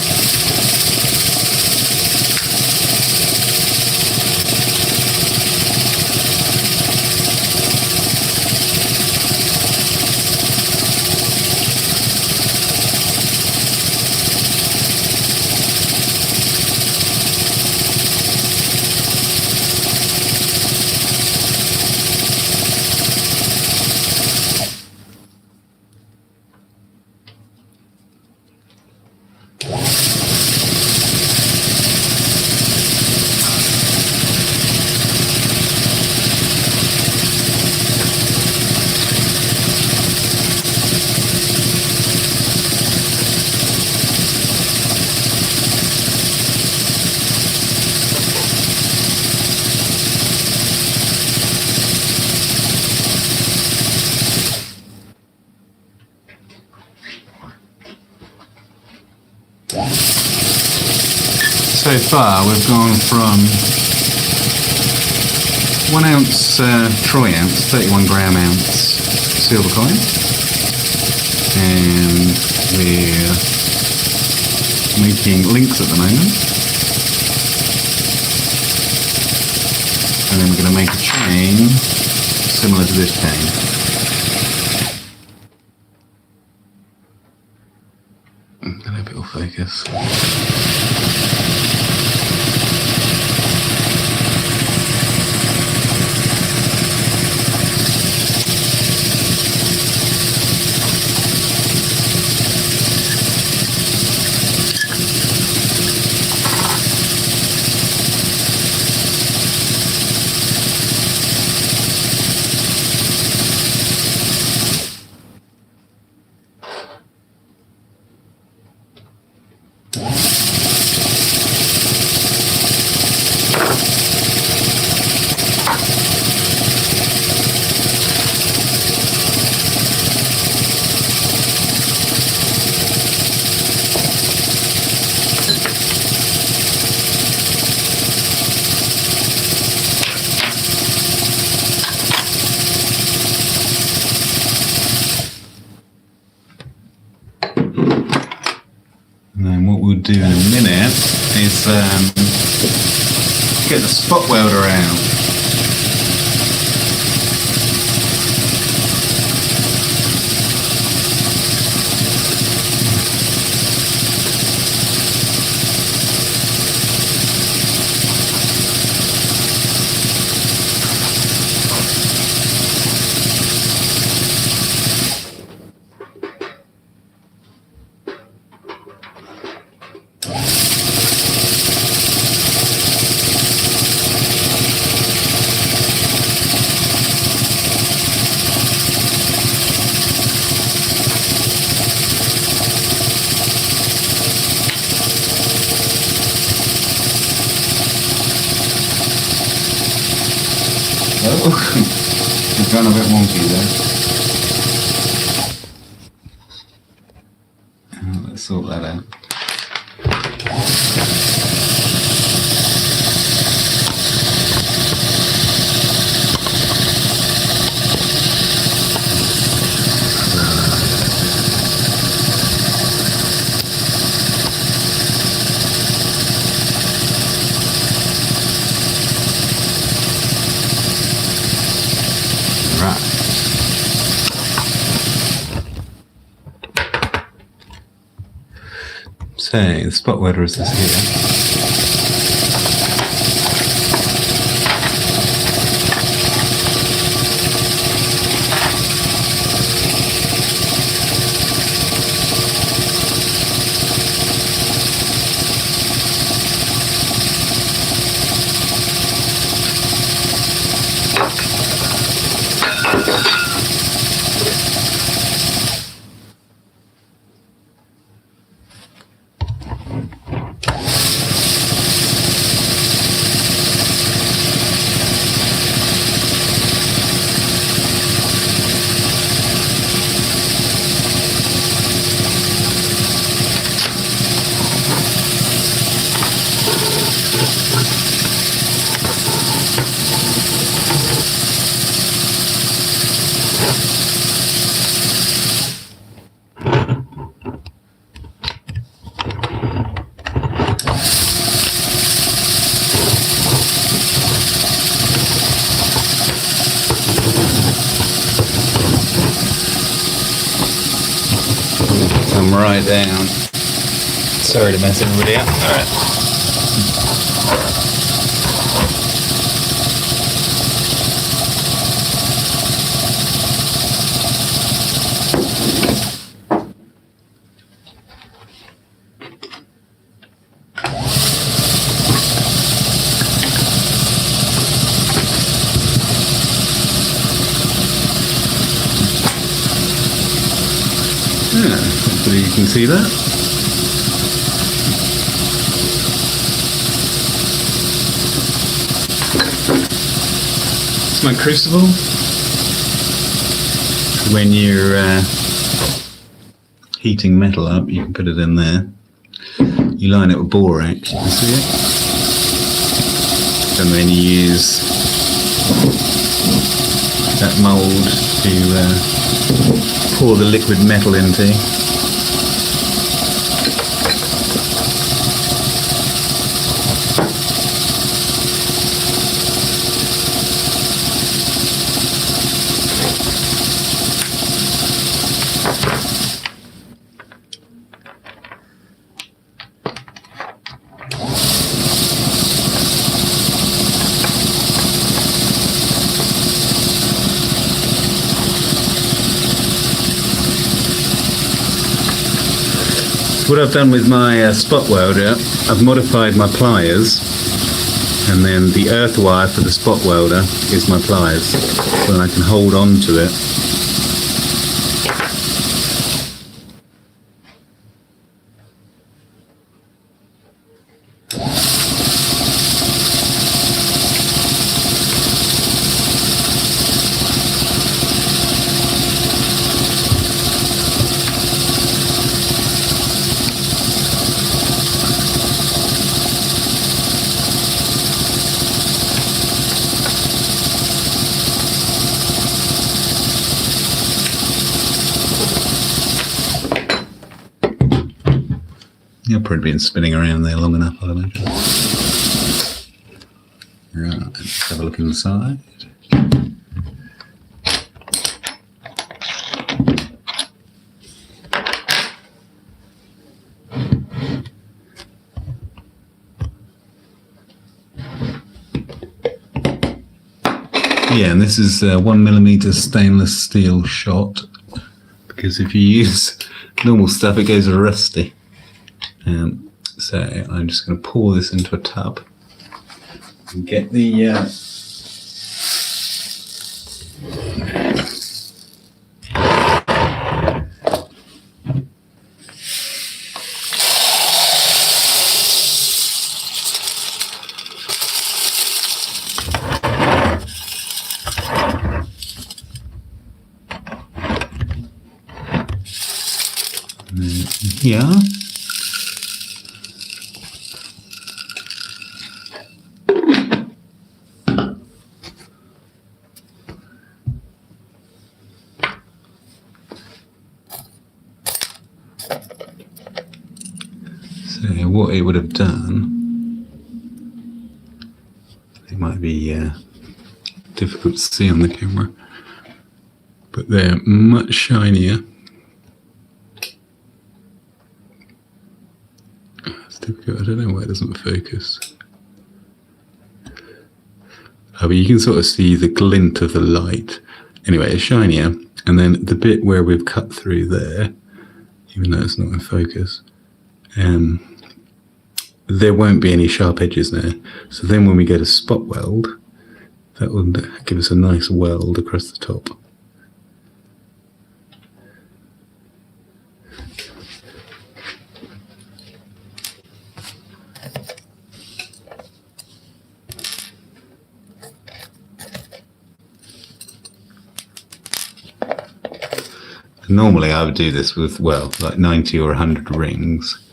So far we've gone from 1 ounce troy ounce, 31 gram ounce silver coin, and we're making links at the moment, and then we're going to make a chain similar to this chain. I hope it'll focus. And then what we'll do in a minute is get the spot welder out. It's gone a bit wonky there. Let's sort that out. So the spot welder is this here. Come right down. Sorry to mess everybody up. Alright. Hopefully you can see that. It's my crucible. When you're heating metal up, you can put it in there. you line it with borax, you can see it, and then you use that mould to pour the liquid metal into. What I've done with my spot welder, I've modified my pliers, and then the earth wire for the spot welder is my pliers, so I can hold on to it. You've probably been spinning around there long enough, I imagine. Right, let's have a look inside. Yeah, and this is 1mm stainless steel shot, because if you use normal stuff it goes rusty. So I'm just going to pour this into a tub and get the here. So what it would have done, it might be difficult to see on the camera, but they're much shinier. It's difficult, I don't know why it doesn't focus. Oh, but you can sort of see the glint of the light. Anyway, it's shinier, and then the bit where we've cut through there, even though it's not in focus, there won't be any sharp edges there. So then when we go to spot weld, that will give us a nice weld across the top. Normally I would do this with, well, like 90 or 100 rings,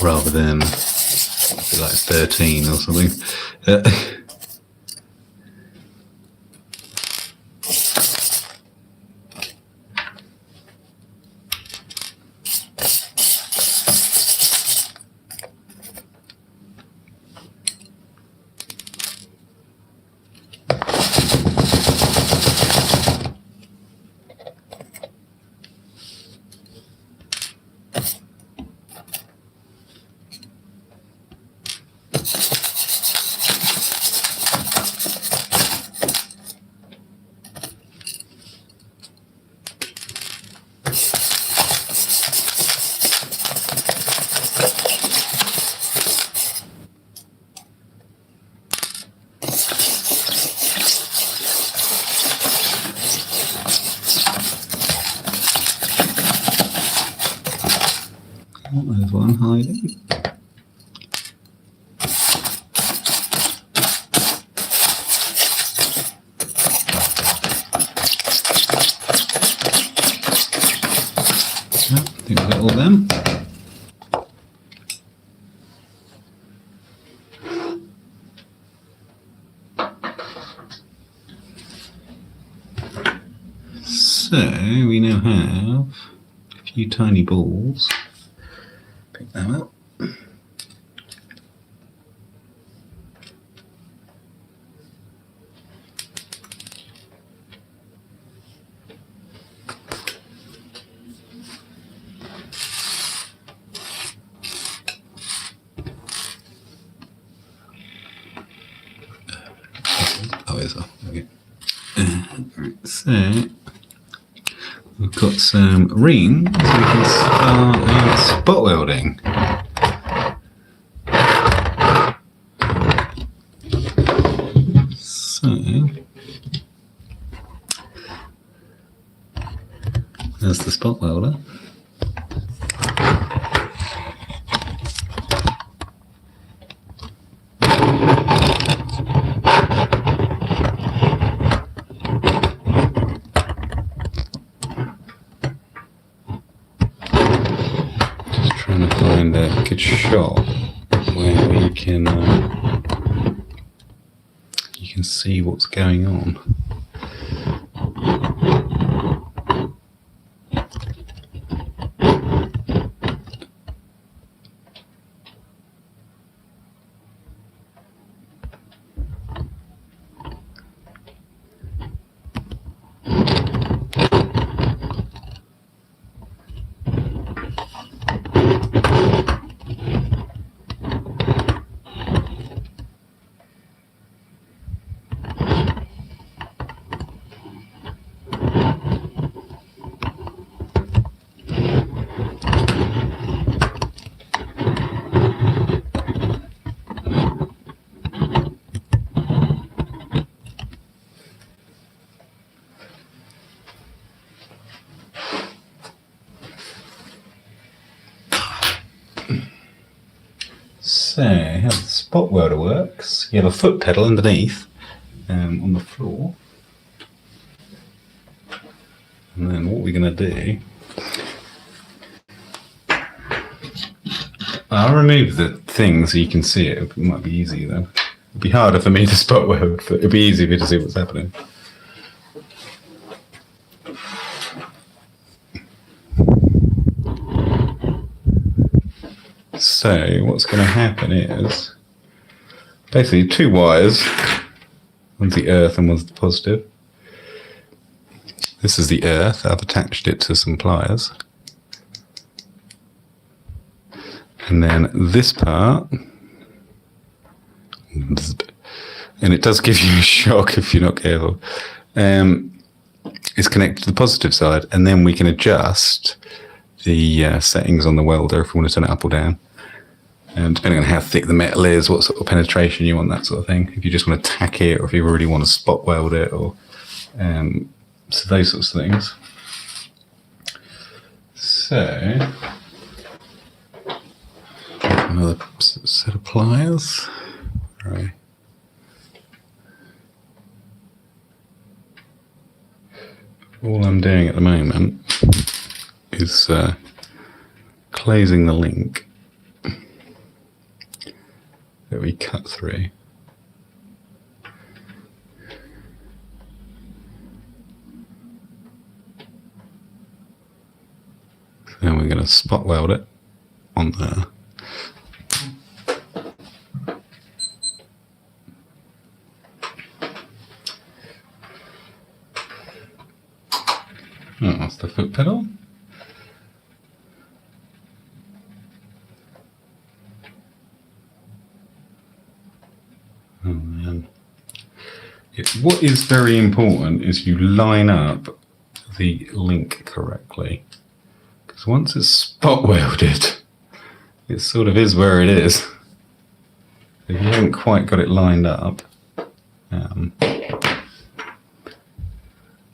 rather than like 13 or something. There's one hiding. I think settle them. So we now have a few tiny balls. Pick them up. Okay. So we've got some rings. We can start spot welding. So there's the spot welder. Trying to find a good shot where you can see what's going on. So, how the spot welder works, you have a foot pedal underneath on the floor. And then what we're going to do, I'll remove the thing so you can see it. It might be easy though. It'd be harder for me to spot weld, but it'd be easier for you to see what's happening. So what's going to happen is basically two wires, one's the earth and one's the positive. This is the earth, I've attached it to some pliers. And then this part, and it does give you a shock if you're not careful, is connected to the positive side, and then we can adjust the settings on the welder if we want to turn it up or down. And depending on how thick the metal is, what sort of penetration you want, that sort of thing. If you just want to tack it, or if you really want to spot weld it, or so those sorts of things. So another set of pliers. Right. All I'm doing at the moment is closing the link that we cut through. Then we're going to spot weld it on there. Oh, that's the foot pedal. Oh man. What is very important is you line up the link correctly. Because once it's spot welded, it sort of is where it is. If you haven't quite got it lined up, then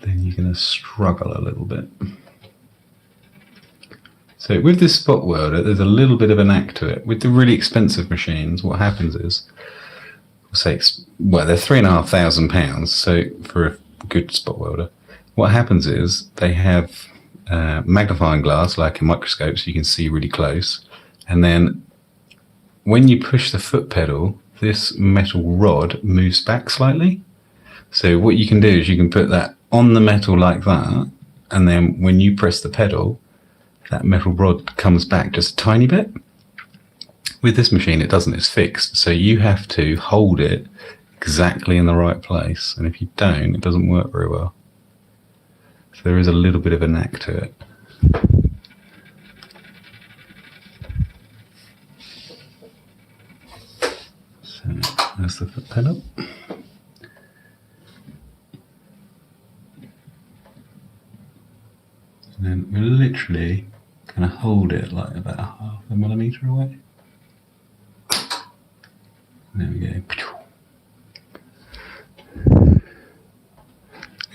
you're going to struggle a little bit. So with this spot welder, there's a little bit of a knack to it. With the really expensive machines, what happens is, say, well, they're £3,500. So for a good spot welder, what happens is they have magnifying glass, like a microscope, so you can see really close. And then when you push the foot pedal, this metal rod moves back slightly. So what you can do is you can put that on the metal like that, and then when you press the pedal, that metal rod comes back just a tiny bit. With this machine, it doesn't, it's fixed. So you have to hold it exactly in the right place. And if you don't, it doesn't work very well. So there is a little bit of a knack to it. So there's the foot pedal. And then we're literally going to hold it like about 0.5 millimeter away. There we go.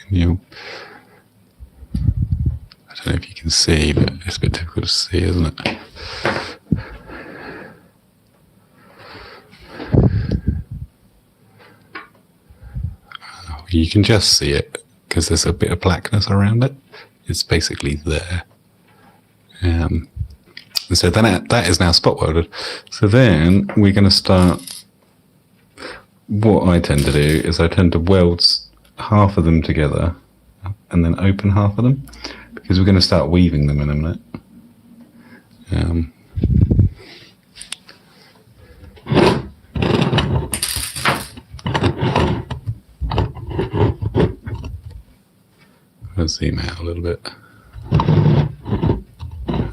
And I don't know if you can see, but it's a bit difficult to see, isn't it? You can just see it because there's a bit of blackness around it. It's basically there. And so then that is now spot welded. So then we're going to start. What I tend to do is I tend to weld half of them together and then open half of them, because we're going to start weaving them in a minute. I'll zoom out a little bit.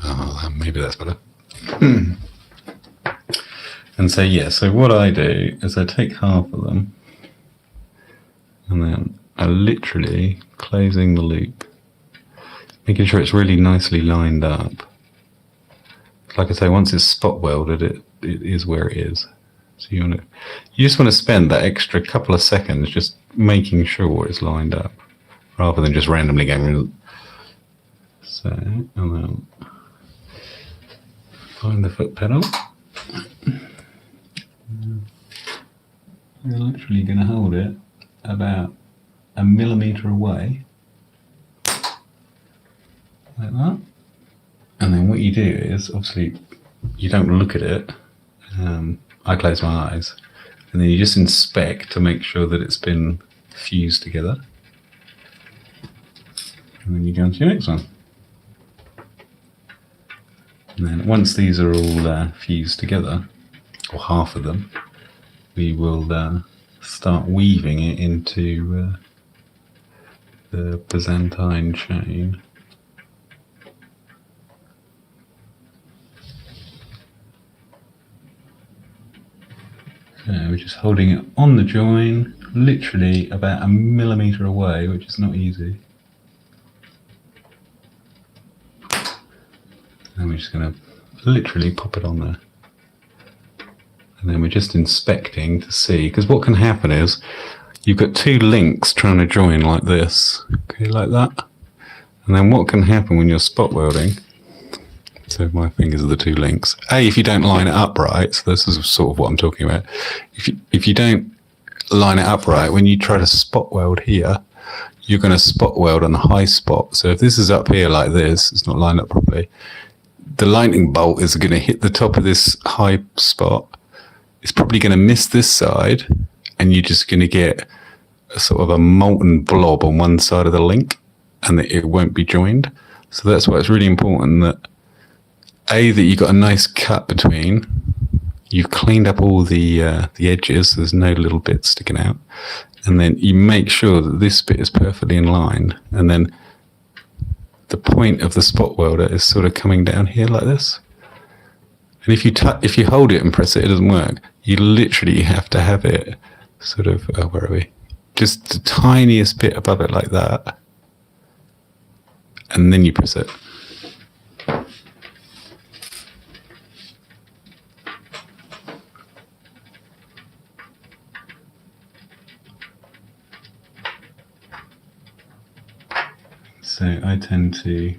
Oh, maybe that's better. And so, yeah, so what I do is I take half of them and then I literally closing the loop, making sure it's really nicely lined up. Like I say, once it's spot welded, it is where it is. So you just want to spend that extra couple of seconds just making sure it's lined up, rather than just randomly going. So, and then find the foot pedal. We're literally going to hold it about 1 millimeter away, like that. And then what you do is, obviously, you don't look at it. I close my eyes, and then you just inspect to make sure that it's been fused together. And then you go on to your next one. And then once these are all fused together, or half of them, we will start weaving it into the Byzantine chain. So we're just holding it on the join, literally about 1 millimeter away, which is not easy. And we're just going to literally pop it on there. And then we're just inspecting to see, because what can happen is you've got two links trying to join like this, okay, like that. And then what can happen when you're spot welding, so my fingers are the two links. If you don't line it up right, so this is sort of what I'm talking about. If you don't line it up right, when you try to spot weld here, you're going to spot weld on the high spot. So if this is up here like this, it's not lined up properly, the lightning bolt is going to hit the top of this high spot. It's probably going to miss this side, and you're just going to get a sort of a molten blob on one side of the link, and it won't be joined. So that's why it's really important that that you've got a nice cut between. You've cleaned up all the edges, so there's no little bits sticking out, and then you make sure that this bit is perfectly in line, and then the point of the spot welder is sort of coming down here like this. And if you hold it and press it, it doesn't work. You literally have to have it sort of, where are we? Just the tiniest bit above it like that. And then you press it. So I tend to,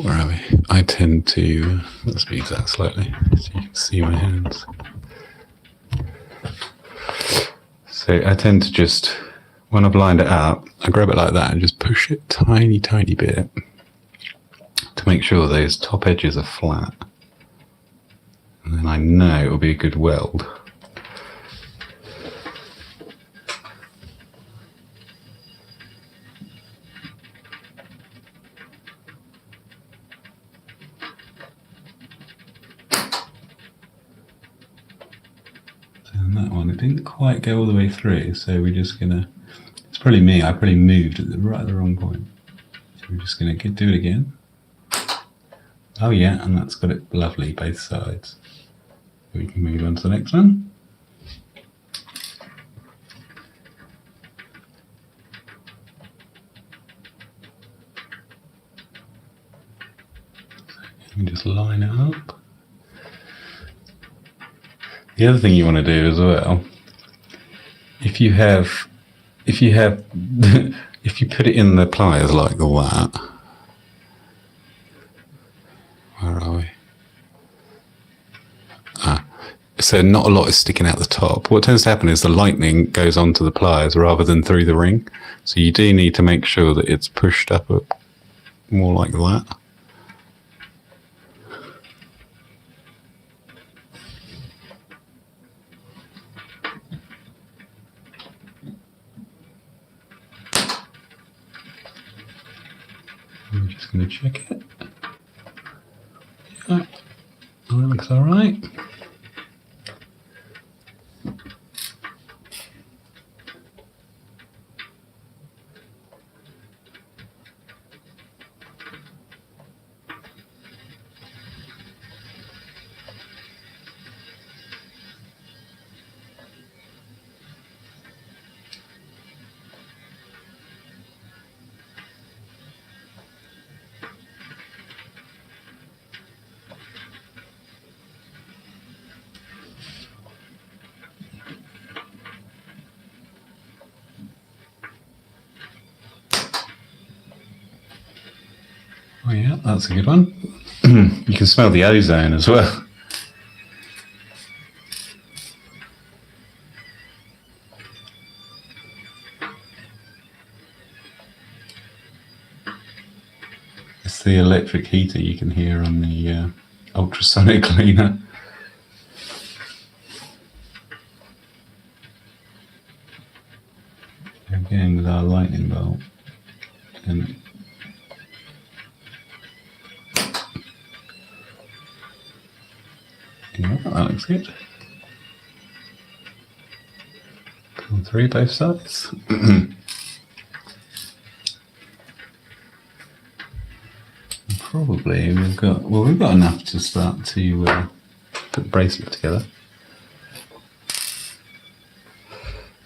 where are we? I tend to, let's move that slightly so you can see my hands. So I tend to just when I've lined it up, I grab it like that and just push it tiny bit to make sure those top edges are flat. And then I know it'll be a good weld. And that one, it didn't quite go all the way through, so we're just gonna, it's probably me, I probably moved at the wrong point. So we're just gonna do it again. Oh yeah, and that's got it lovely, both sides. We can move on to the next one. So we just line it up. The other thing you want to do as well, if you put it in the pliers like that, where are we? So not a lot is sticking out the top. What tends to happen is the lightning goes onto the pliers rather than through the ring. So you do need to make sure that it's pushed up more like that. I'm just going to check it. Yeah, that looks all right. Oh yeah, that's a good one. You can smell the ozone as well. It's the electric heater you can hear on the ultrasonic cleaner. Again with our lightning bolt. And yeah, that looks good. Come through both sides. Probably we've got enough to start to put the bracelet together.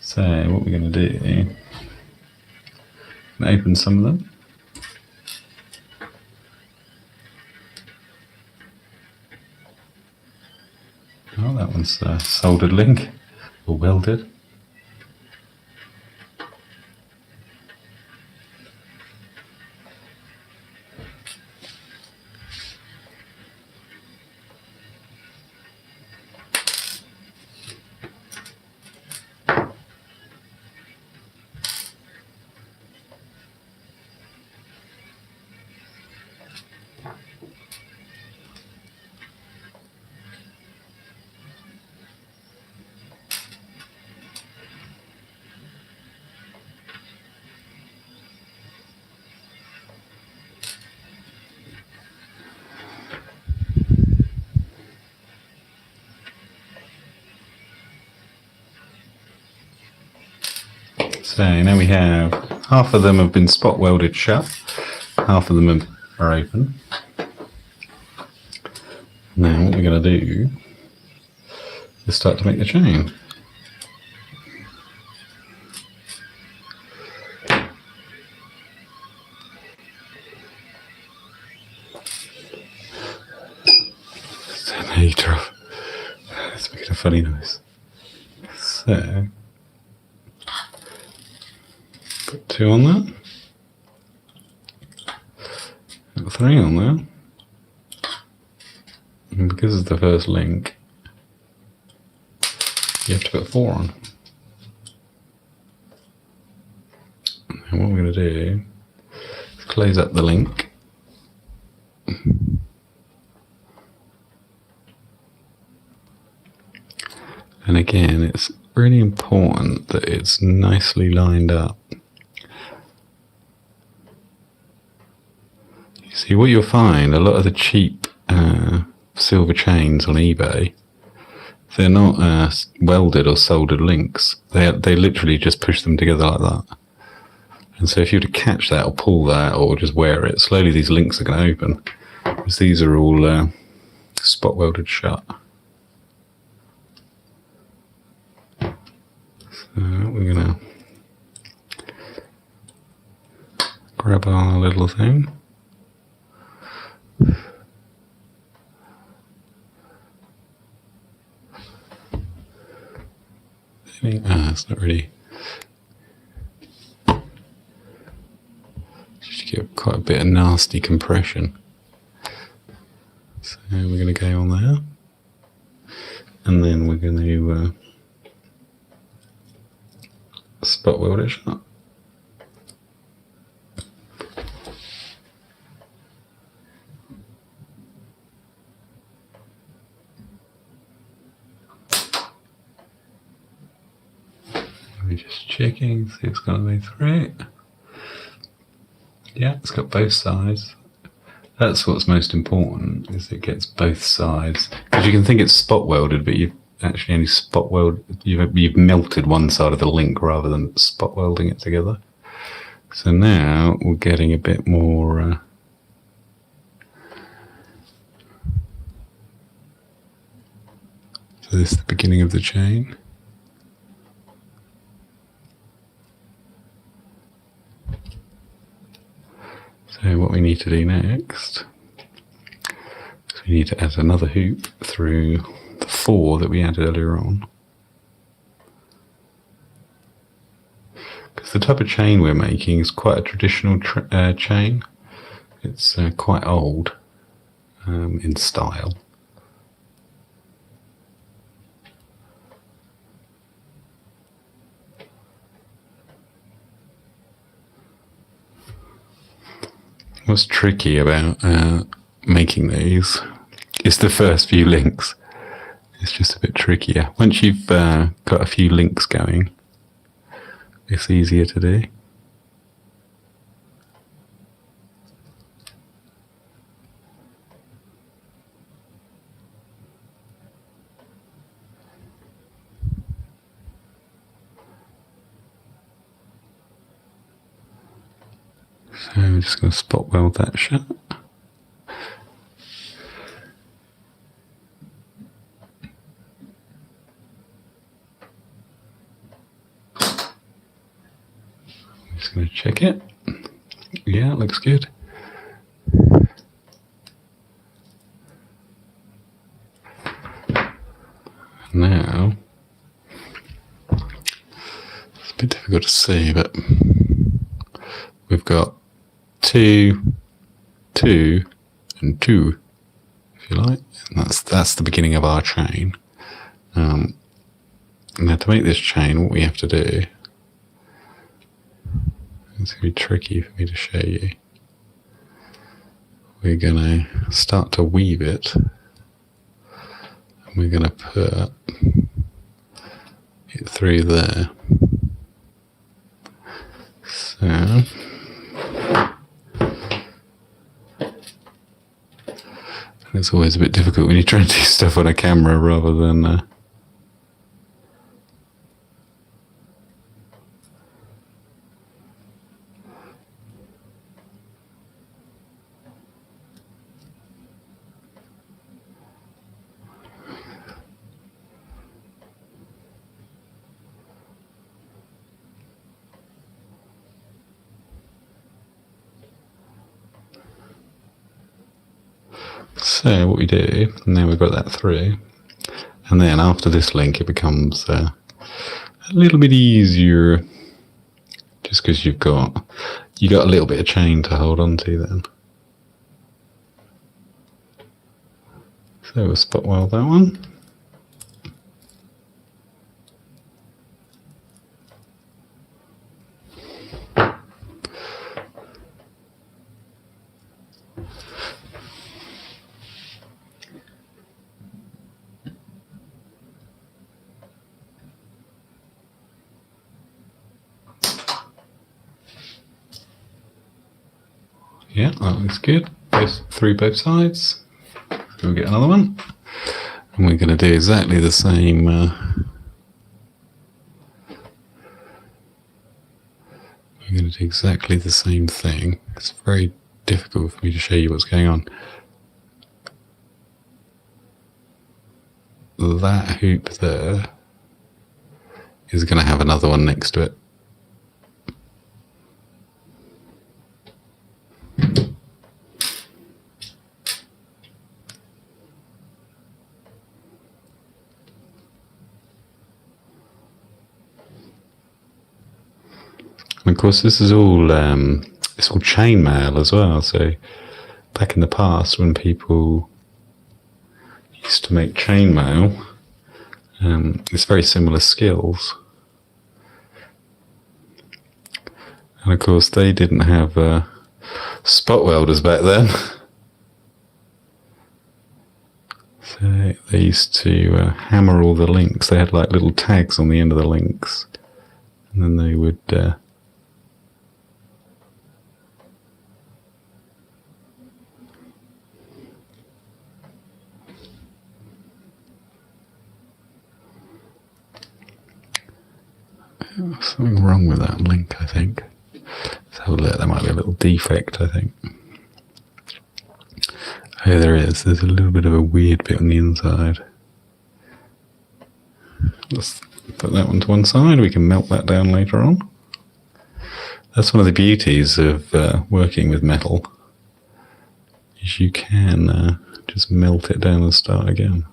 So what we're going to do, open some of them. Oh, that one's soldered link or welded. So now we have half of them have been spot welded shut, half of them are open. Now what we're going to do is start to make the chain. It's making a funny noise. So put 2 on that, put 3 on there, and because it's the first link, you have to put 4 on. do is close up the link. And again, it's really important that it's nicely lined up. You see, what you'll find, a lot of the cheap silver chains on eBay, they're not welded or soldered links. They literally just push them together like that. And so if you were to catch that or pull that or just wear it, slowly these links are going to open. Because these are all spot welded shut. So we're going to grab our little thing. It's not really. Just get quite a bit of nasty compression. So we're going to go on there, and then we're going to spot weld it shut. We're just checking, see if it's got the way through. Yeah, it's got both sides. That's what's most important, is it gets both sides. Because you can think it's spot welded, but you've actually only spot welded, you've melted one side of the link rather than spot welding it together. So now we're getting a bit more so this is the beginning of the chain. So what we need to do next is we need to add another hoop through the 4 that we added earlier on. Because the type of chain we're making is quite a traditional chain. It's quite old in style. What's tricky about making these is the first few links. It's just a bit trickier. Once you've got a few links going, it's easier to do. So I'm just going to spot weld that shut. I'm just going to check it. Yeah, it looks good. Now, it's a bit difficult to see, but we've got 2, 2, and 2, if you like, and that's the beginning of our chain. Now to make this chain, what we have to do, it's going to be tricky for me to show you. We're going to start to weave it, and we're going to put it through there. So it's always a bit difficult when you're trying to do stuff on a camera rather than So what we do, now we've got that through, and then after this link it becomes a little bit easier, just because you got a little bit of chain to hold on to then. So we'll spot weld that one. Yeah, that looks good. Goes through both sides. We'll get another one. And we're going to do exactly the same. We're going to do exactly the same thing. It's very difficult for me to show you what's going on. That hoop there is going to have another one next to it. And of course, this is all it's all chainmail as well. So back in the past, when people used to make chainmail, it's very similar skills. And of course, they didn't have spot welders back then. So they used to hammer all the links. They had like little tags on the end of the links, and then they would something wrong with that link, I think. Let's have a look. There might be a little defect, I think. Oh, there is. There's a little bit of a weird bit on the inside. Let's put that one to one side. We can melt that down later on. That's one of the beauties of working with metal, is you can just melt it down and start again.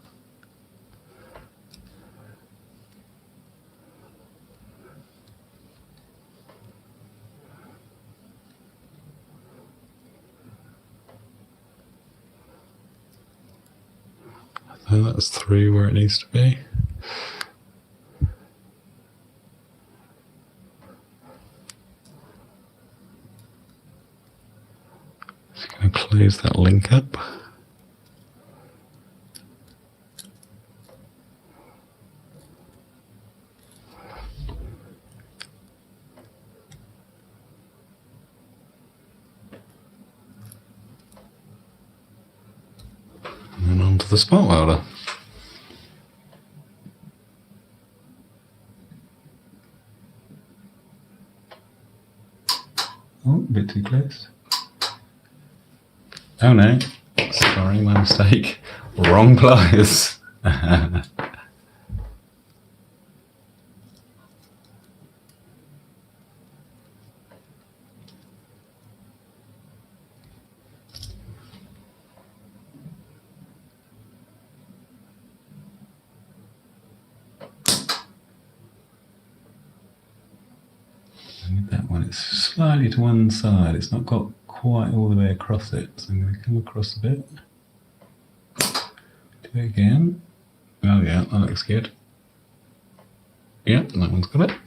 So that's through where it needs to be. Just going to close that link up. And then onto the spot welder. Oh, a bit too close. Oh no, sorry, my mistake. Wrong pliers. That one, it's slightly to one side. It's not got quite all the way across it. So I'm going to come across a bit. Do it again. Oh yeah, that looks good. Yeah, that one's got it.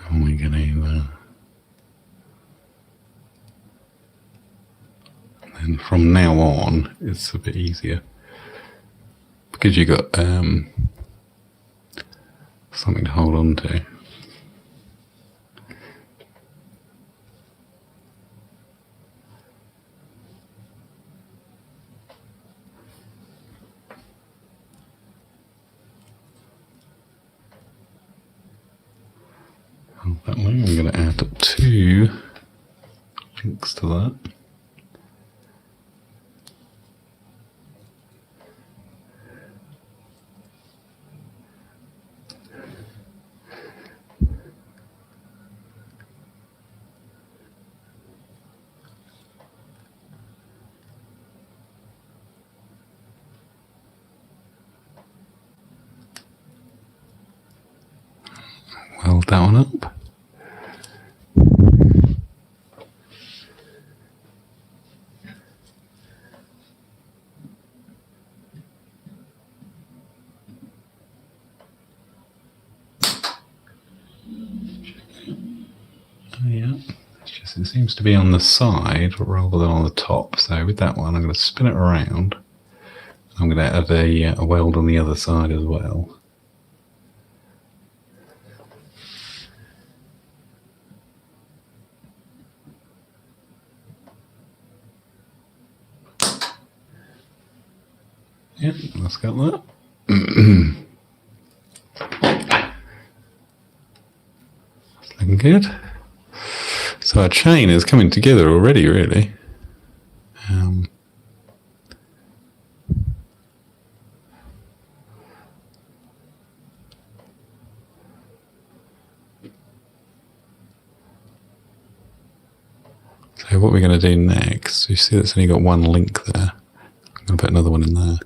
And we're going to and from now on, it's a bit easier because you got something to hold on to. Hold that way. I'm going to add 2 links to that. Weld that one up. it seems to be on the side rather than on the top. So with that one, I'm going to spin it around. I'm going to add a weld on the other side as well. Yep, that's got that. That's looking good. So our chain is coming together already, really. So what we're going to do next, you see that's only got one link there. I'm going to put another one in there.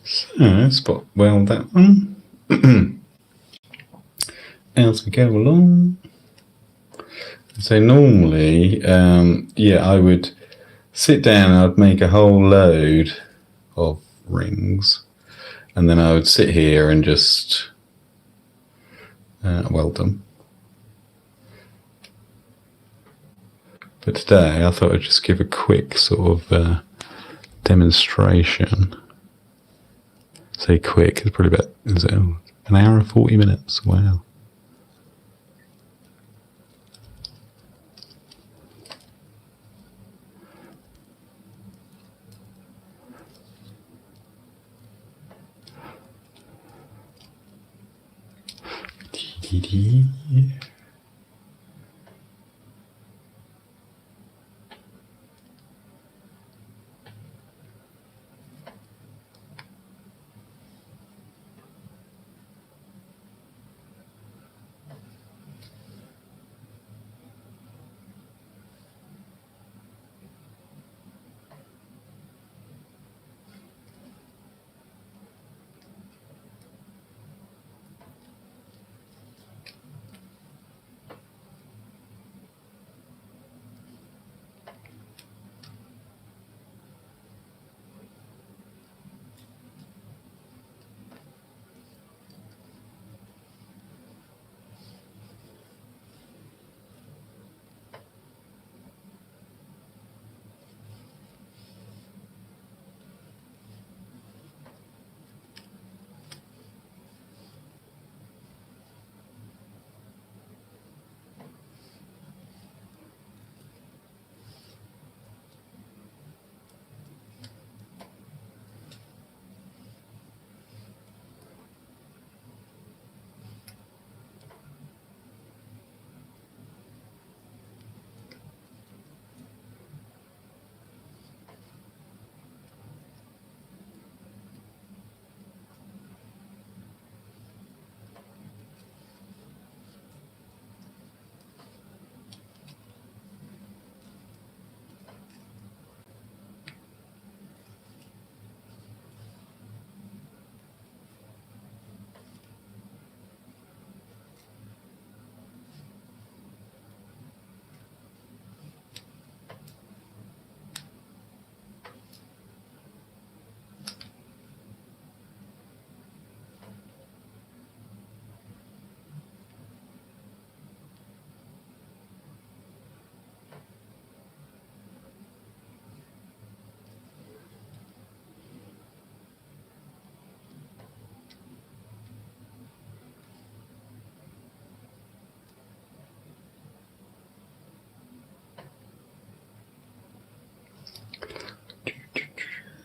So, spot weld that one. As we go along. So normally, yeah, I would sit down and I'd make a whole load of rings, and then I would sit here and just weld them. But today I thought I'd just give a quick sort of demonstration. Say quick, it's probably about, is it an hour and 40 minutes? Wow.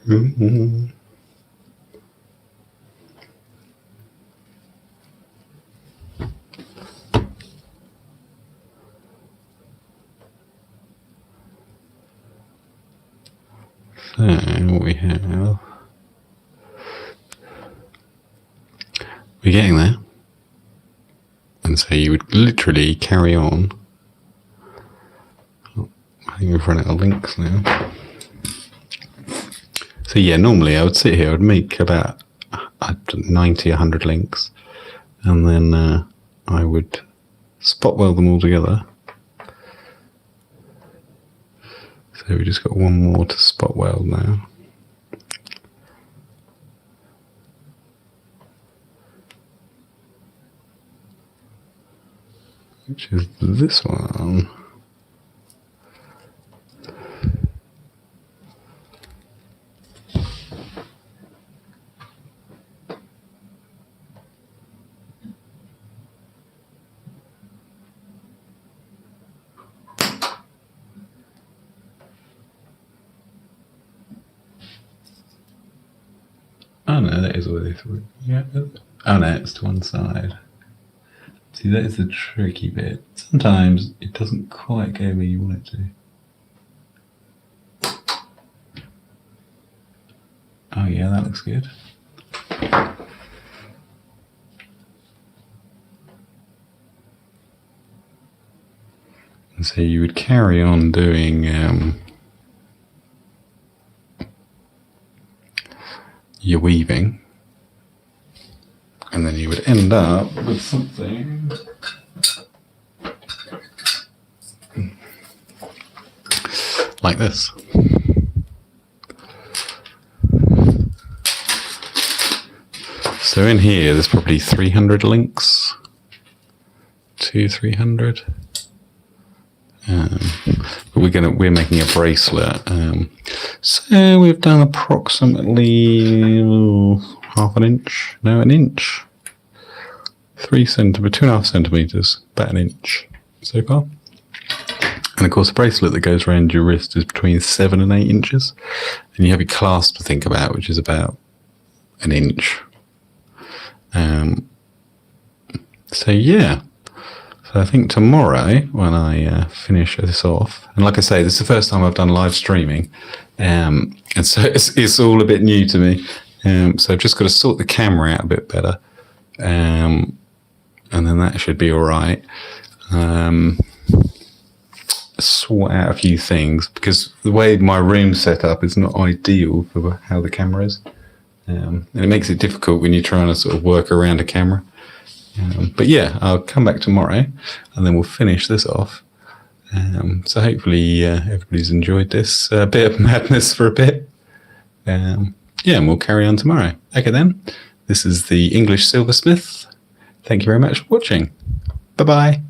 So what we have, we're getting there, and so you would literally carry on. Oh, I think we've run out of links now. So yeah, normally I would sit here, I would make about 90, 100 links, and then I would spot weld them all together. So we just got one more to spot weld now. Which is this one. Oh no, that is all this wood. Yeah. Oh no, it's to one side. See, that is the tricky bit. Sometimes it doesn't quite go where you want it to. Oh yeah, that looks good. And so you would carry on doing your weaving, and then you would end up with something like this. So in here there's probably 300 links, 300. But we're making a bracelet. So we've done approximately half an inch, no, an inch, 3 centimeters, 2.5 centimeters, about an inch so far. And of course, the bracelet that goes around your wrist is between 7 and 8 inches, and you have your clasp to think about, which is about an inch. So yeah. So I think tomorrow, when I finish this off, and like I say, this is the first time I've done live streaming, and so it's all a bit new to me. So I've just got to sort the camera out a bit better, and then that should be all right. Sort out a few things, because the way my room's set up is not ideal for how the camera is, and it makes it difficult when you're trying to sort of work around a camera. But yeah, I'll come back tomorrow and then we'll finish this off. So hopefully everybody's enjoyed this bit of madness for a bit. Yeah, and we'll carry on tomorrow. Okay then, this is the English Silversmith. Thank you very much for watching. Bye-bye.